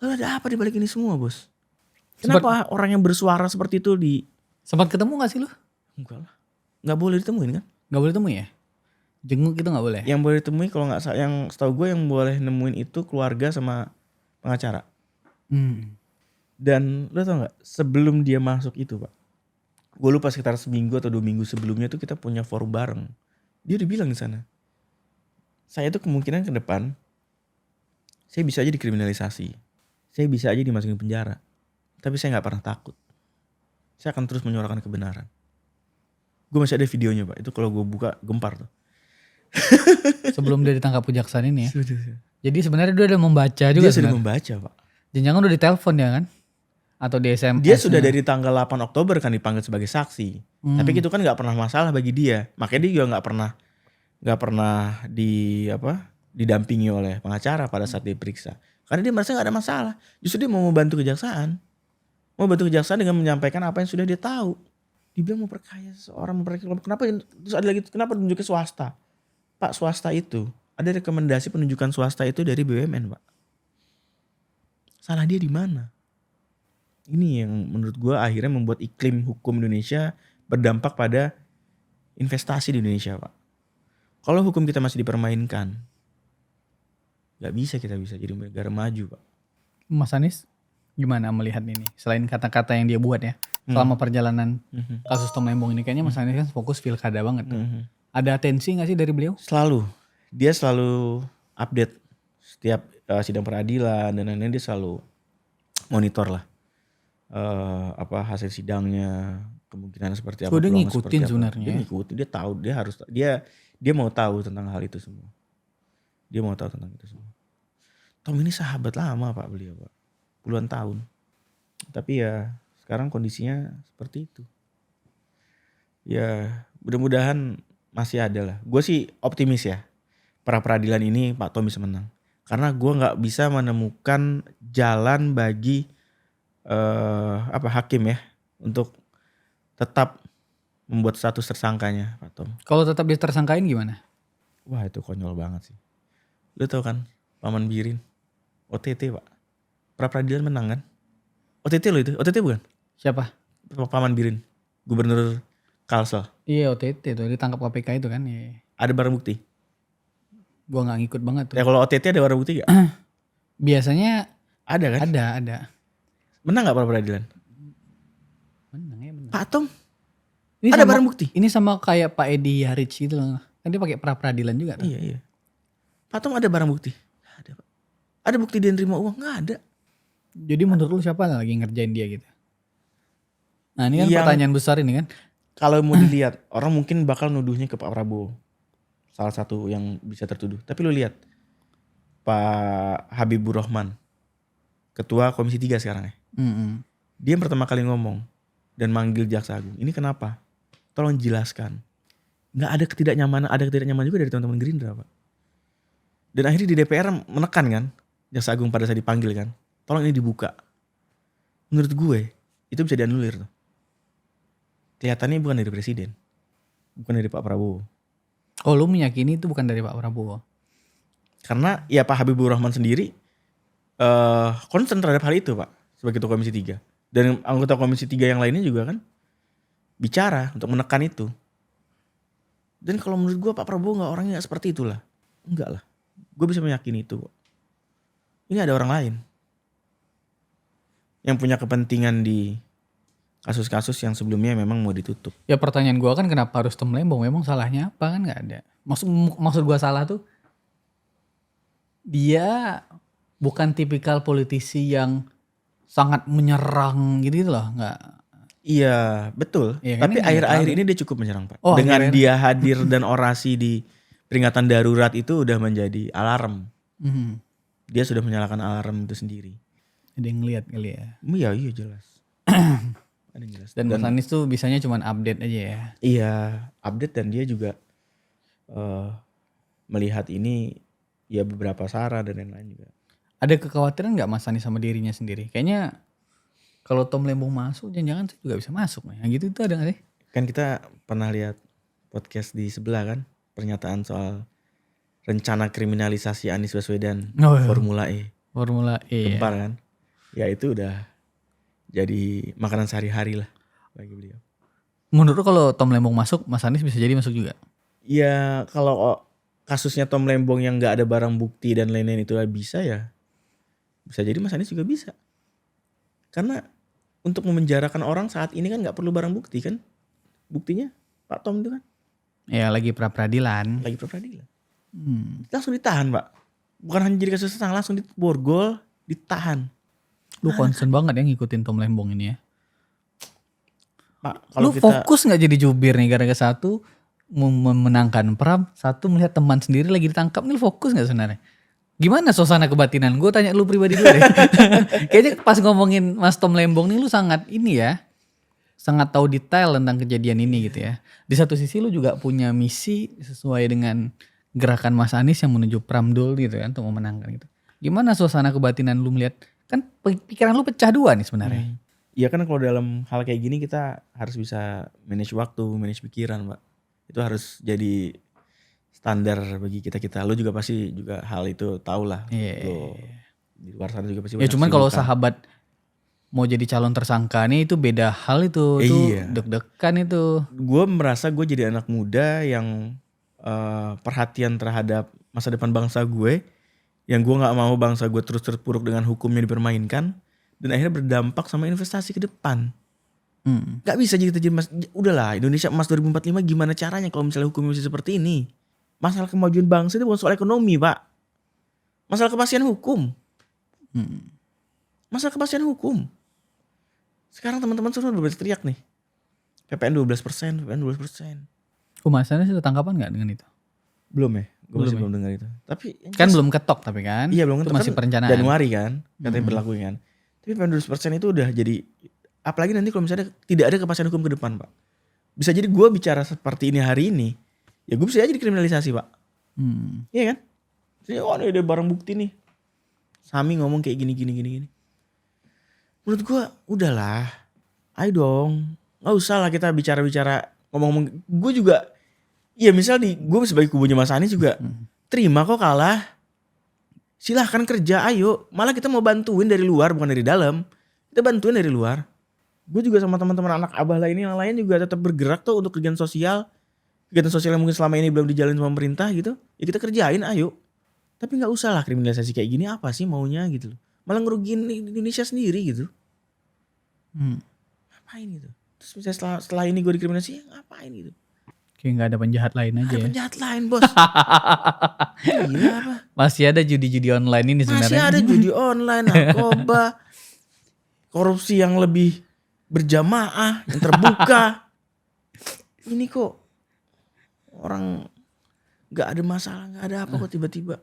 Lalu ada apa di balik ini semua, Bos? Kenapa orang yang bersuara seperti itu Sempat ketemu gak sih lu? Enggak lah. Nggak boleh ditemuin kan? Gak boleh temui ya? Jenguk itu gak boleh? Yang boleh ditemui kalau nggak salah, yang setahu gue yang boleh nemuin itu keluarga sama pengacara. Dan lo tau nggak, sebelum dia masuk itu, Pak, gue lupa sekitar seminggu atau 2 minggu sebelumnya tuh kita punya forum bareng. Dia udah bilang di sana, saya tuh kemungkinan ke depan saya bisa aja dikriminalisasi, saya bisa aja dimasukin penjara, tapi saya nggak pernah takut. Saya akan terus menyuarakan kebenaran. Gue masih ada videonya, Pak. Itu kalau gue buka gempar tuh. Sebelum dia ditangkap kejaksaan ini ya. Jadi sebenarnya dia udah membaca juga. Dia sudah membaca, Pak. Jangan udah ditelepon ya kan? Atau di SMS. Dia sudah dari tanggal 8 Oktober kan dipanggil sebagai saksi. Tapi itu kan nggak pernah masalah bagi dia. Makanya dia juga nggak pernah didampingi oleh pengacara pada saat diperiksa. Karena dia merasa nggak ada masalah. Justru dia mau membantu kejaksaan. Mau bantu kejaksaan dengan menyampaikan apa yang sudah dia tahu. Dibilang memperkaya seseorang, kenapa terus ada lagi, kenapa tunjuk ke swasta? Pak, swasta itu ada rekomendasi penunjukan swasta itu dari BUMN, Pak. Salah dia di mana? Ini yang menurut gue akhirnya membuat iklim hukum Indonesia berdampak pada investasi di Indonesia, Pak. Kalau hukum kita masih dipermainkan, nggak bisa kita bisa jadi negara maju, Pak. Mas Anies gimana melihat ini? Selain kata-kata yang dia buat ya, selama perjalanan kasus Tom Lembong ini, kayaknya Mas Anies kan fokus pilkada banget. Ada atensi gak sih dari beliau? Selalu. Dia selalu update setiap sidang peradilan dan lain-lain, dia selalu monitor lah. Hasil sidangnya, kemungkinan seperti apa. Dia ngikutin sebenarnya. Dia ngikutin, dia tahu, dia mau tahu tentang hal itu semua. Dia mau tahu tentang itu semua. Tom ini sahabat lama, Pak, beliau, Pak. Puluhan tahun. Tapi ya sekarang kondisinya seperti itu. Ya mudah-mudahan masih ada lah. Gue sih optimis ya. Pra peradilan ini Pak Tom bisa menang. Karena gue gak bisa menemukan jalan bagi hakim ya untuk tetap membuat status tersangkanya Pak Tom. Kalau tetap ditersangkain gimana? Wah, itu konyol banget sih. Lu tau kan Paman Birin, OTT, Pak. Pra peradilan menang kan? OTT lo itu, OTT bukan? Siapa? Paman Birin, Gubernur Kalsel. Iya, OTT tuh ditangkap KPK itu kan. Iya. Ada barang bukti? Gua gak ngikut banget tuh. Ya kalau OTT ada barang bukti gak? Biasanya Ada kan? ada. Menang gak pra peradilan? Menang. Pak Tom, Ini ada sama, barang bukti? Ini sama kayak Pak Edi Harij gitu loh. Kan dia pakai pra peradilan juga tuh. Iya. Pak Tom ada barang bukti? Ada, Pak. Ada bukti dia nerima uang? Gak ada. Jadi menurut lu siapa lagi ngerjain dia gitu? Nah ini kan pertanyaan besar ini kan. Kalau mau dilihat, orang mungkin bakal nuduhnya ke Pak Prabowo. Salah satu yang bisa tertuduh. Tapi lu lihat, Pak Habibur Rahman, Ketua Komisi 3 sekarang ya. Dia yang pertama kali ngomong dan manggil Jaksa Agung. Ini kenapa? Tolong jelaskan. Gak ada ketidaknyamanan, ada ketidaknyamanan juga dari teman-teman Gerindra, Pak. Dan akhirnya di DPR menekan kan, Jaksa Agung pada saat dipanggil kan. Tolong ini dibuka. Menurut gue, itu bisa dianulir tuh. Kelihatannya bukan dari presiden. Bukan dari Pak Prabowo. Oh, lu meyakini itu bukan dari Pak Prabowo? Karena ya Pak Habibur Rahman sendiri concern terhadap hal itu, Pak. Sebagai Ketua Komisi 3. Dan anggota Komisi 3 yang lainnya juga kan bicara untuk menekan itu. Dan kalau menurut gue Pak Prabowo orangnya gak seperti itulah. Enggak lah. Gue bisa meyakini itu. Ini ada orang lain yang punya kepentingan di kasus-kasus yang sebelumnya memang mau ditutup. Ya pertanyaan gue kan kenapa harus Tom Lembong? Memang salahnya apa? Kan gak ada. Maksud gue salah tuh, dia bukan tipikal politisi yang sangat menyerang gitu loh. Nggak. Iya betul. Iya, kan Tapi ini akhir-akhir nggak ini dia cukup menyerang Pak. Oh, Dengan akhir-akhir. dia hadir dan orasi di peringatan darurat itu udah menjadi alarm. Mhm. Dia sudah menyalakan alarm itu sendiri. Ada yang ngeliat kali ya. Iya jelas. Ada yang jelas. Dan Mas Anies tuh bisanya cuman update aja ya. Iya update, dan dia juga melihat ini ya beberapa saran dan lain-lain juga. Ada kekhawatiran nggak Mas Anies sama dirinya sendiri? Kayaknya kalau Tom Lembong masuk, jangan-jangan saya juga bisa masuk. Yang gitu itu ada nggak sih? Kan kita pernah lihat podcast di sebelah kan, pernyataan soal rencana kriminalisasi Anies Baswedan Oh, iya. Formula E. Formula E. Gempar kan? Ya itu udah jadi makanan sehari-hari lah bagi beliau. Menurut lu kalau Tom Lembong masuk, Mas Anies bisa jadi masuk juga? Ya kalau kasusnya Tom Lembong yang nggak ada barang bukti dan lain-lain itu bisa ya, bisa jadi Mas Anies juga bisa. Karena untuk memenjarakan orang saat ini kan nggak perlu barang bukti kan? Buktinya Pak Tom itu kan Ya lagi pra-peradilan. lagi pra-peradilan. Langsung ditahan Pak. Bukan hanya jadi kasus setang, langsung diborgol, ditahan. Lu concern banget ya ngikutin Tom Lembong ini ya. Pak, kalau Lu kita fokus gak jadi jubir nih gara-gara satu memenangkan Pram, satu melihat teman sendiri lagi ditangkap. Nih lu fokus gak sebenarnya? Gimana suasana kebatinan? Gue tanya lu pribadi dulu deh. Kayaknya pas ngomongin Mas Tom Lembong nih lu sangat ini ya. Sangat tahu detail tentang kejadian ini gitu ya. Di satu sisi lu juga punya misi sesuai dengan gerakan Mas Anies yang menuju Pramdul gitu kan untuk memenangkan gitu. Gimana suasana kebatinan lu melihat? Kan pikiran lu pecah dua nih sebenarnya. ya kan kalau dalam hal kayak gini kita harus bisa manage waktu, manage pikiran Pak. Itu harus jadi standar bagi kita-kita. Lu juga pasti juga hal itu tahu lah. Iya. Lu di luar sana juga pasti Ya banyak cuman kalau kesibukan. sahabat mau jadi calon tersangka nih itu beda hal itu. Itu Iya. deg-degan itu. Gue merasa gue jadi anak muda yang perhatian terhadap masa depan bangsa gue, yang gue nggak mau bangsa gue terus terpuruk dengan hukumnya dipermainkan, dan akhirnya berdampak sama investasi ke depan. Gak bisa jadi mas, udahlah Indonesia emas 2045 gimana caranya kalau misalnya hukumnya masih seperti ini. Masalah kemajuan bangsa itu bukan soal ekonomi Pak, masalah kepastian hukum. Masalah kepastian hukum. Sekarang teman-teman semua udah berteriak nih, PPN 12%, PPN 12%. Mas Anies itu tangkapan gak dengan itu? Belum ya, gue masih Belum belum dengar itu. Tapi Kan belum ketok tapi kan? iya belum Itu ketok, masih kan perencanaan. Januari kan katanya berlaku kan. Tapi PPN 12% itu udah jadi, apalagi nanti kalau misalnya tidak ada kepastian hukum ke depan Pak. Bisa jadi gue bicara seperti ini hari ini, ya gue bisa aja dikriminalisasi Pak. Iya kan? Jadi ini ada barang bukti nih, Sami ngomong kayak gini. Menurut gue udahlah, ayo dong, nggak usah lah kita bicara ngomong-ngomong. Gue juga, iya misal gue sebagai kubunya Mas Anies juga terima kok kalah. Silahkan kerja, ayo. Malah kita mau bantuin dari luar bukan dari dalam. Kita bantuin dari luar. Gue juga sama teman-teman anak abah lain yang lain juga tetap bergerak tuh untuk kegiatan sosial. Kegiatan sosial yang mungkin selama ini belum dijalin sama pemerintah gitu. Ya kita kerjain, ayo. Tapi gak usah lah kriminalisasi kayak gini, apa sih maunya gitu loh. Malah ngerugiin Indonesia sendiri gitu. Ngapain gitu. Terus misalnya setelah ini gue dikriminalisasi, ya ngapain gitu. Kayak gak ada penjahat lain aja Ada ya. penjahat lain bos. Gila apa. Masih ada judi-judi online ini sebenarnya. Masih ada judi online, narkoba, korupsi yang lebih berjamaah, yang terbuka. Ini kok orang gak ada masalah, gak ada apa kok tiba-tiba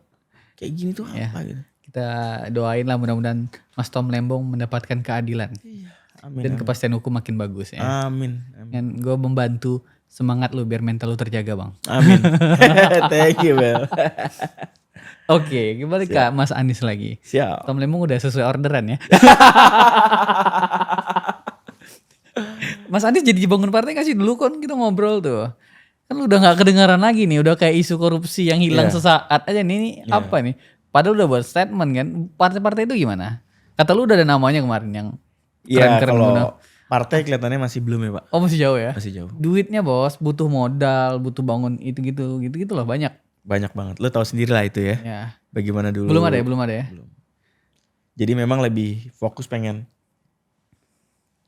kayak gini tuh apa gitu. Kita doain lah mudah-mudahan Mas Tom Lembong mendapatkan keadilan. Amin. Dan kepastian hukum makin bagus ya. Amin. Dan gue membantu semangat lu biar mental lu terjaga bang. Amin. Thank you Bel. Oke, kembali ke Mas Anies lagi. Siap. Tom Lembong udah sesuai orderan ya. Mas Anies jadi bangun partai kasih dulu kan kita ngobrol tuh. Kan lu udah gak kedengaran lagi nih, udah kayak isu korupsi yang hilang sesaat aja nih. Ini apa nih? Padahal udah buat statement kan. Partai-partai itu gimana? Kata lu udah ada namanya kemarin yang Iya keren-keren kalau guna. Partai kelihatannya masih belum ya Pak. Oh masih jauh ya? Masih jauh. Duitnya bos, butuh modal, butuh bangun gitu loh banyak. Banyak banget. Lo tahu sendiri lah itu ya. Ya. Bagaimana dulu. Belum ada ya? Belum. Jadi memang lebih fokus pengen.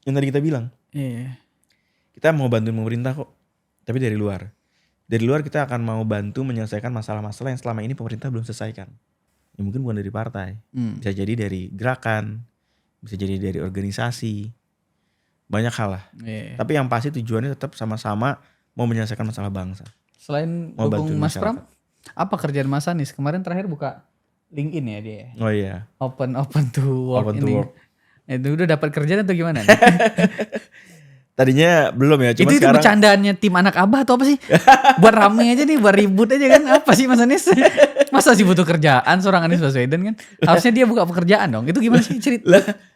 Yang tadi kita bilang. Iya. Kita mau bantu pemerintah kok. Tapi dari luar. Dari luar kita akan mau bantu menyelesaikan masalah-masalah yang selama ini pemerintah belum selesaikan. Ya mungkin bukan dari partai. Bisa jadi dari gerakan. Bisa jadi dari organisasi. Banyak hal lah. Iya. Tapi yang pasti tujuannya tetap sama-sama mau menyelesaikan masalah bangsa. Selain Mau dukung bantu Mas masyarakat. Pram, apa kerjaan Mas Anies? Kemarin terakhir buka LinkedIn ya dia. Oh iya. Open to work Open to ini. work. Itu udah dapat kerjaan atau gimana? Tadinya belum ya. Cuma itu sekarang. bercandaannya tim anak abah atau apa sih? Buat rame aja nih, buat ribut aja kan. Apa sih Mas Anies? Masa sih butuh kerjaan seorang Anies Baswedan kan? Harusnya dia buka pekerjaan dong. Itu gimana sih?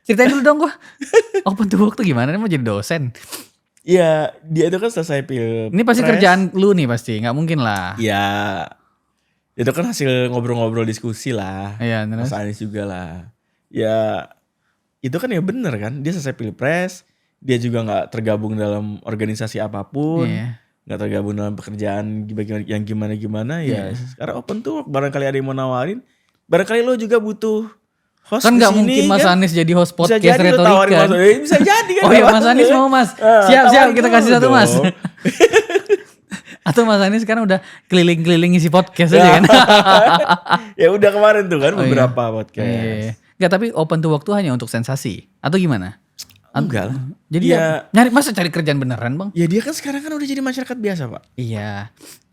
Ceritain dulu dong gua. Open to work tuh gimana? Dia mau jadi dosen. Iya, dia itu kan selesai pilpres. Ini pasti kerjaan lu nih pasti. Gak mungkin lah. Iya. Itu kan hasil ngobrol-ngobrol diskusi lah. Iya, Mas Anies juga lah. Ya, itu kan ya bener kan. Dia selesai pilpres. Dia juga gak tergabung dalam organisasi apapun. Iya. Gak tergabung dalam pekerjaan yang gimana-gimana. Ya sekarang open to work. Barangkali ada yang mau nawarin. Barangkali lo juga butuh host Kan di gak sini, mungkin Mas kan? Anies jadi host Bisa podcast jadi lo tawarin retorika. Bisa jadi kan. Oh iya Mas Anies mau Mas. Siap kita kasih satu Mas. dong. Atau Mas Anies sekarang udah keliling-keliling isi podcast aja kan. Ya udah kemarin tuh kan Oh, beberapa podcast. Iya. Gak, tapi open to work tuh hanya untuk sensasi atau gimana? Enggak lah. Jadi Ya- nyari masa cari kerjaan beneran bang? Ya dia kan sekarang kan udah jadi masyarakat biasa Pak. Iya.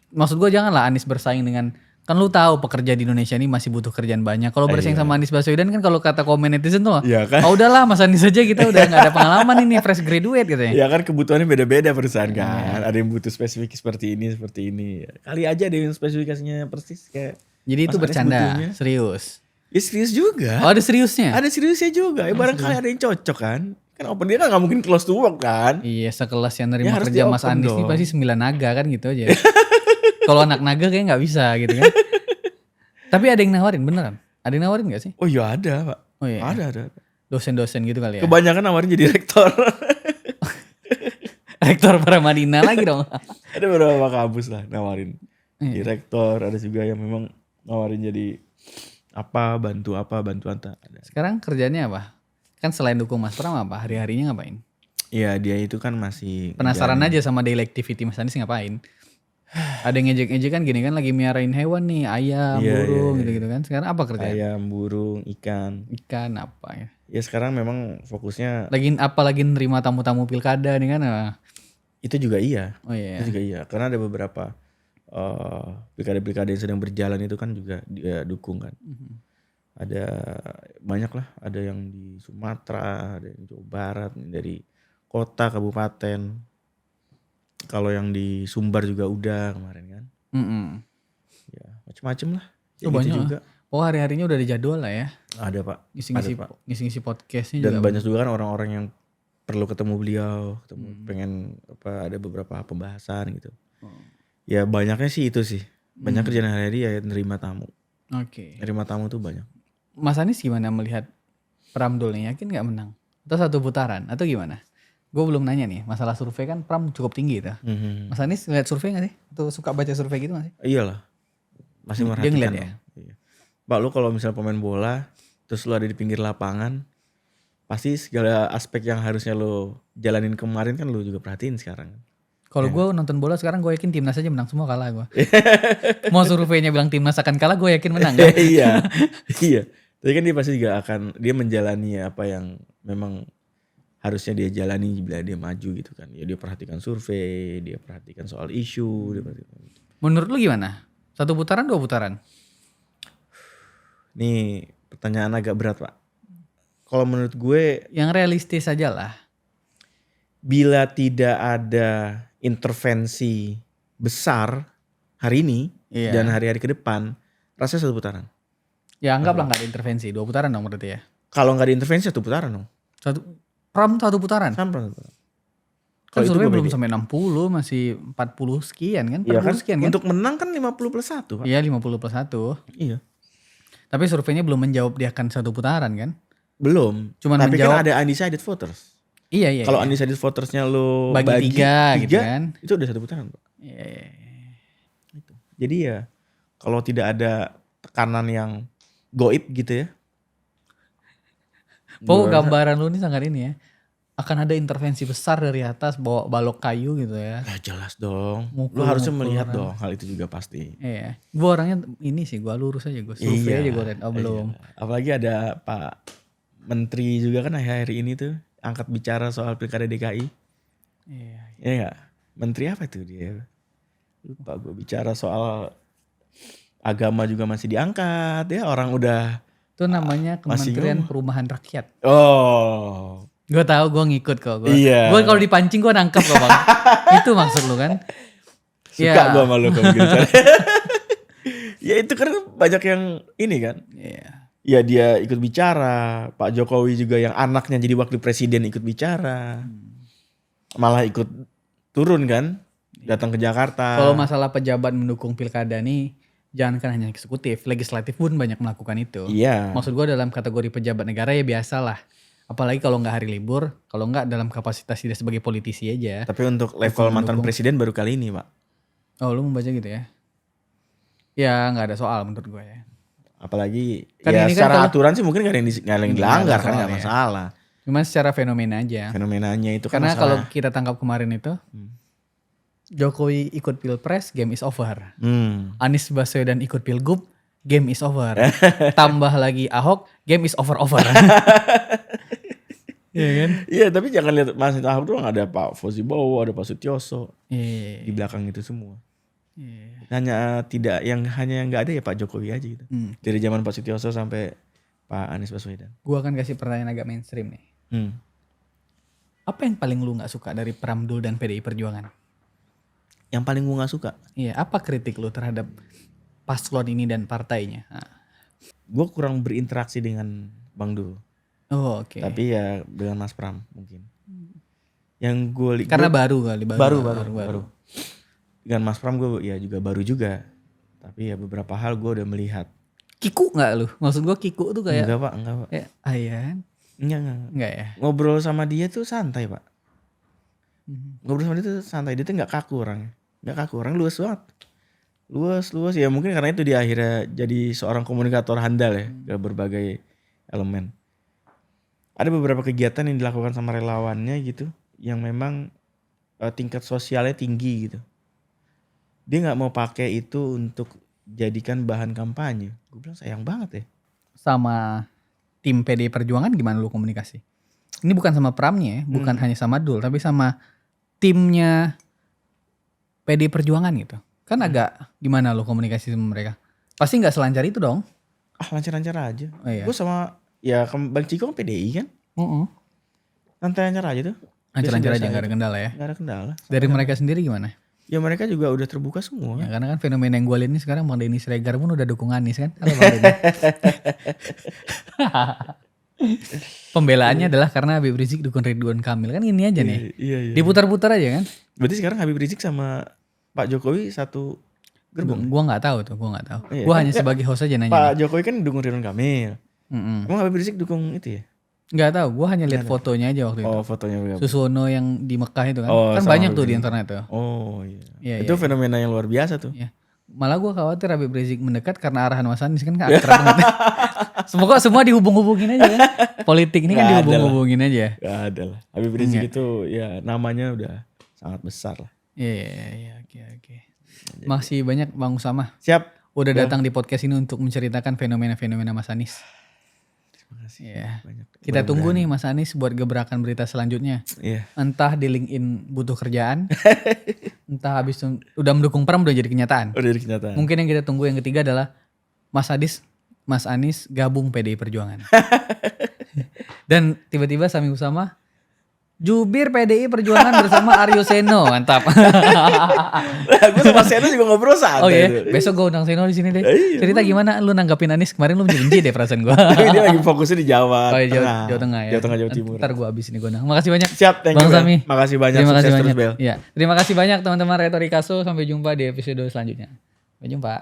Maksud gue janganlah Anies bersaing dengan, kan lu tahu pekerja di Indonesia ini masih butuh kerjaan banyak. Kalau bersaing sama Anies Baswedan kan kalau kata komen netizen tuh, Iya kan? oh udahlah Mas Anies aja kita udah nggak ada pengalaman ini fresh graduate katanya. Ya kan kebutuhannya beda-beda perusahaan kan. Ada yang butuh spesifik seperti ini. Kali aja ada yang spesifikasinya persis kayak. Jadi itu Mas Anies bercanda, butuhnya. serius. Ya serius juga. Oh ada seriusnya? Ada seriusnya juga. Ya barangkali ada yang cocok kan. Kan open dia kan gak mungkin close to work kan. Iya sekelas yang Ya, nerima harus kerja Mas di-open Anies ini dong. pasti 9 naga kan gitu aja. Kalau anak naga kayaknya nggak bisa gitu kan. Tapi ada yang nawarin beneran? Ada yang nawarin gak sih? Oh iya ada Pak. Oh iya. Ada. Dosen-dosen gitu kali ya. Kebanyakan nawarin jadi rektor. Rektor Paramadina lagi dong. Ada beberapa kampus lah nawarin. Iya. Jadi rektor. Ada juga yang memang nawarin jadi bantu anta. Ada. Sekarang kerjanya apa? Kan selain dukung Mas Pram apa? Hari-harinya ngapain? Iya dia itu kan masih. Penasaran aja sama daily activity Mas Anies ngapain? Ada yang ngejek-ngejek kan gini kan lagi miarain hewan nih, ayam, Iya, burung iya. gitu-gitu kan. Sekarang apa kerjanya? Ayam, burung, ikan. Ikan apa ya? Ya sekarang memang fokusnya Lagi nerima tamu-tamu pilkada nih kan. itu juga iya. Oh iya. Itu juga iya. Karena ada beberapa pilkada-pilkada yang sedang berjalan itu kan juga dia dukung kan. Ada banyak lah. Ada yang di Sumatera, ada yang Jawa Barat, dari kota, kabupaten. Kalau yang di Sumbar juga udah kemarin kan. Ya macem-macem lah. Ya, Oh, gitu banyak juga. Oh hari-harinya udah ada jadwal lah ya. Ada Pak. Ngisi-ngisi Ada, Pak. ngisi-ngisi podcastnya Dan juga. banyak juga kan orang-orang yang perlu ketemu beliau, pengen ada beberapa pembahasan gitu. Ya banyaknya sih itu sih. Banyak kerjaan hari-hari ya nerima tamu. Oke. Nerima tamu tuh banyak. Mas Anies gimana melihat Pramdul nih? Yakin nggak menang? Atau satu putaran? Atau gimana? Gue belum nanya nih. Masalah survei kan Pram cukup tinggi tuh. Mas Anies ngeliat survei gak sih? Atau suka baca survei gitu gak sih? Iyalah. Masih Dia merhatikan. ngeliat dong. ya? Iya. Pak lu kalau misalnya pemain bola, terus lu ada di pinggir lapangan, pasti segala aspek yang harusnya lu jalanin kemarin kan lu juga perhatiin sekarang. Kalau gue nonton bola sekarang gue yakin timnas aja menang semua, kalah gue. Mau surveinya bilang timnas akan kalah, gue yakin menang kan? Iya. Iya. Tapi kan dia pasti juga akan dia menjalani apa yang memang harusnya dia jalani bila dia maju gitu kan. Ya dia perhatikan survei, dia perhatikan soal isu, dia perhatikan. Menurut lu gimana? Satu putaran, dua putaran? Nih pertanyaan agak berat Pak. Kalau menurut gue Yang realistis aja lah. bila tidak ada intervensi besar hari ini Iya. dan hari-hari ke depan, rasanya satu putaran. Ya anggaplah nggak ada intervensi, dua putaran dong berarti ya. Kalau nggak ada intervensi satu putaran dong. Pram satu putaran. Sampai satu putaran. Kan Kalau itu survei gue belum pede. sampai 60, masih 40 sekian kan? 40 Iya kan? sekian kan? Untuk menang kan 50+1 Pak. Iya 50+1. Iya. Tapi surveinya belum menjawab dia akan satu putaran kan? Belum. Cuman Tapi menjawab. kan ada undecided voters. Iya. Kalau undecided votersnya lo bagi 3 gitu kan. itu udah 1 putaran, Pak. Iya. Gitu. Jadi ya kalau tidak ada tekanan yang goib gitu ya. Pokoknya gua rasa- gambaran lu ini sangat ini ya. Akan ada intervensi besar dari atas bawa balok kayu gitu ya. Ya jelas dong. Mukul- Lu harusnya mukul melihat orang. dong hal itu juga pasti. Iya. Gue orangnya ini sih, gue lurus aja gue. Survei aja gue liat. Oh belum. Iya. Apalagi ada Pak Menteri juga kan hari ini tuh angkat bicara soal Pilkada DKI. Iya. Iya enggak? Menteri apa tuh dia? Lupa gue, bicara soal agama juga masih diangkat ya, orang udah Itu namanya masih Kementerian ngomong. Perumahan Rakyat. Oh. Gue tahu, gue ngikut kok. Iya. Gue kalau dipancing gue nangkep kok bang. Itu maksud lu kan? Suka gue sama lu kalau gitu. Ya itu kan banyak yang ini kan. Iya. Ya dia ikut bicara, Pak Jokowi juga yang anaknya jadi wakil presiden ikut bicara. Malah ikut turun kan, datang ke Jakarta. Kalau masalah pejabat mendukung pilkada nih, jangan kan hanya eksekutif, legislatif pun banyak melakukan itu. Iya. Maksud gue dalam kategori pejabat negara ya biasalah. Apalagi kalau nggak hari libur, kalau nggak dalam kapasitas tidak sebagai politisi aja. Tapi untuk level mantan presiden baru kali ini, Pak. Oh lu membaca gitu ya? Ya nggak ada soal menurut gue ya. Apalagi Kan ya ini kan secara kalau- aturan sih mungkin gak ada yang dilanggar kan, soal gak ya. masalah. Cuman secara fenomena aja. Fenomenanya itu kan Karena kalau masalah. kita tangkap kemarin itu, Jokowi ikut pilpres, game is over. Anies Baswedan ikut pilgub, game is over. Tambah lagi Ahok, game is over. Iya kan? Iya, tapi jangan lihat Mas Ahok doang, ada Pak Fauzi Bowo, ada Pak Sutioso Iya. di belakang itu semua. Iya. Hanya yang nggak ada ya Pak Jokowi aja gitu. Dari zaman Pak Sutioso sampai Pak Anies Baswedan. Gua akan kasih pertanyaan agak mainstream nih. Apa yang paling lu nggak suka dari Pramdul dan PDI Perjuangan? Yang paling gue nggak suka, Iya, apa kritik lu terhadap paslon ini dan partainya? Nah. gue kurang berinteraksi dengan Bang Dul. Oh, oke. Tapi ya dengan Mas Pram mungkin. Yang gue Karena baru kali, baru. Dengan Mas Pram gue ya juga baru juga. Tapi ya beberapa hal gue udah melihat. Kiku nggak lu? Maksud gua kiku tuh kayak Enggak Pak. Ayan. Enggak. Enggak ya? Ngobrol sama dia tuh santai Pak. Ngobrol sama dia tuh santai. Dia tuh gak kaku orangnya. Gak kaku, orang luas banget. Luas. Ya mungkin karena itu dia akhirnya jadi seorang komunikator handal ya. Ke berbagai elemen. Ada beberapa kegiatan yang dilakukan sama relawannya gitu. Yang memang tingkat sosialnya tinggi gitu. Dia gak mau pakai itu untuk jadikan bahan kampanye. Gue bilang sayang banget ya. Sama tim PDI Perjuangan gimana lu komunikasi? Ini bukan sama Pramnya ya, bukan hanya sama Dul, tapi sama timnya PDI Perjuangan gitu. Kan agak gimana lu komunikasi sama mereka? Pasti nggak selancar itu dong. Lancar-lancar aja. Oh, iya. Gue sama ya Bang Ciko kan PDI kan. Lancar-lancar aja tuh. Lancar-lancar Biasa-biasa aja nggak ada kendala ya. Gak ada kendala. Dari mereka sendiri gimana? Ya mereka juga udah terbuka semua. Ya, karena kan fenomena yang gue lihat ini sekarang Bang Denny Siregar pun udah dukung Anies kan. Halo Bang Denny. Pembelaannya adalah karena Habib Rizik dukung Ridwan Kamil kan ini aja nih. Iya. Diputar-putar aja kan. Berarti sekarang Habib Rizik sama Pak Jokowi satu gerbong. Gua nggak tahu tuh, gua nggak tahu. Iya. Gua hanya sebagai host aja nanya. Pak Jokowi kan dukung Ridwan Kamil. Mm-mm. Emang Habib Rizik dukung itu ya? Nggak tahu, gua hanya lihat fotonya aja waktu itu. Oh fotonya berapa? Susono yang di Mekah itu kan. Oh, Kan sama banyak Habib tuh di Rizik. internet tuh. Oh iya. Iya, Itu iya. fenomena yang luar biasa tuh. Iya. Malah gua khawatir Habib Rizik mendekat karena arahan Mas Anies kan akrab banget. Semoga semua dihubung-hubungin aja kan. Politik ini kan Nggak ada dihubung-hubungin aja. Gak ada lah. Habib Rizik itu ya namanya udah sangat besar lah. Iya, oke. Masih banyak Bang Usama. Siap. Udah datang di podcast ini untuk menceritakan fenomena-fenomena Mas Anies. Terima kasih. Iya. Banyak. Kita tunggu nih Mas Anies buat gebrakan berita selanjutnya. Iya. Entah di LinkedIn butuh kerjaan, entah habis itu udah mendukung Pram udah jadi kenyataan. Udah jadi kenyataan. Mungkin yang kita tunggu yang ketiga adalah Mas Anies gabung PDI Perjuangan. Dan tiba-tiba Sami Usama jubir PDI Perjuangan bersama Aryo Seno, mantap. Gue sama Seno juga ngobrol santai. Oh iya, tuh. besok gue undang Seno di sini deh. Iya. Cerita gimana lu nanggapin Anies kemarin, lu benci deh perasaan gue. Tapi dia lagi fokusnya di Jawa Oh iya, Tengah. Jawa Tengah ya. Jawa Tengah, Jawa Timur. Ntar gue abis ini gue undang. Makasih banyak. Siap, thank Bang you. Sami. Makasih banyak. Terima kasih Sukses banyak. terus, Bel. Ya, terima kasih banyak teman-teman Retorikaso. Sampai jumpa di episode selanjutnya. Sampai jumpa.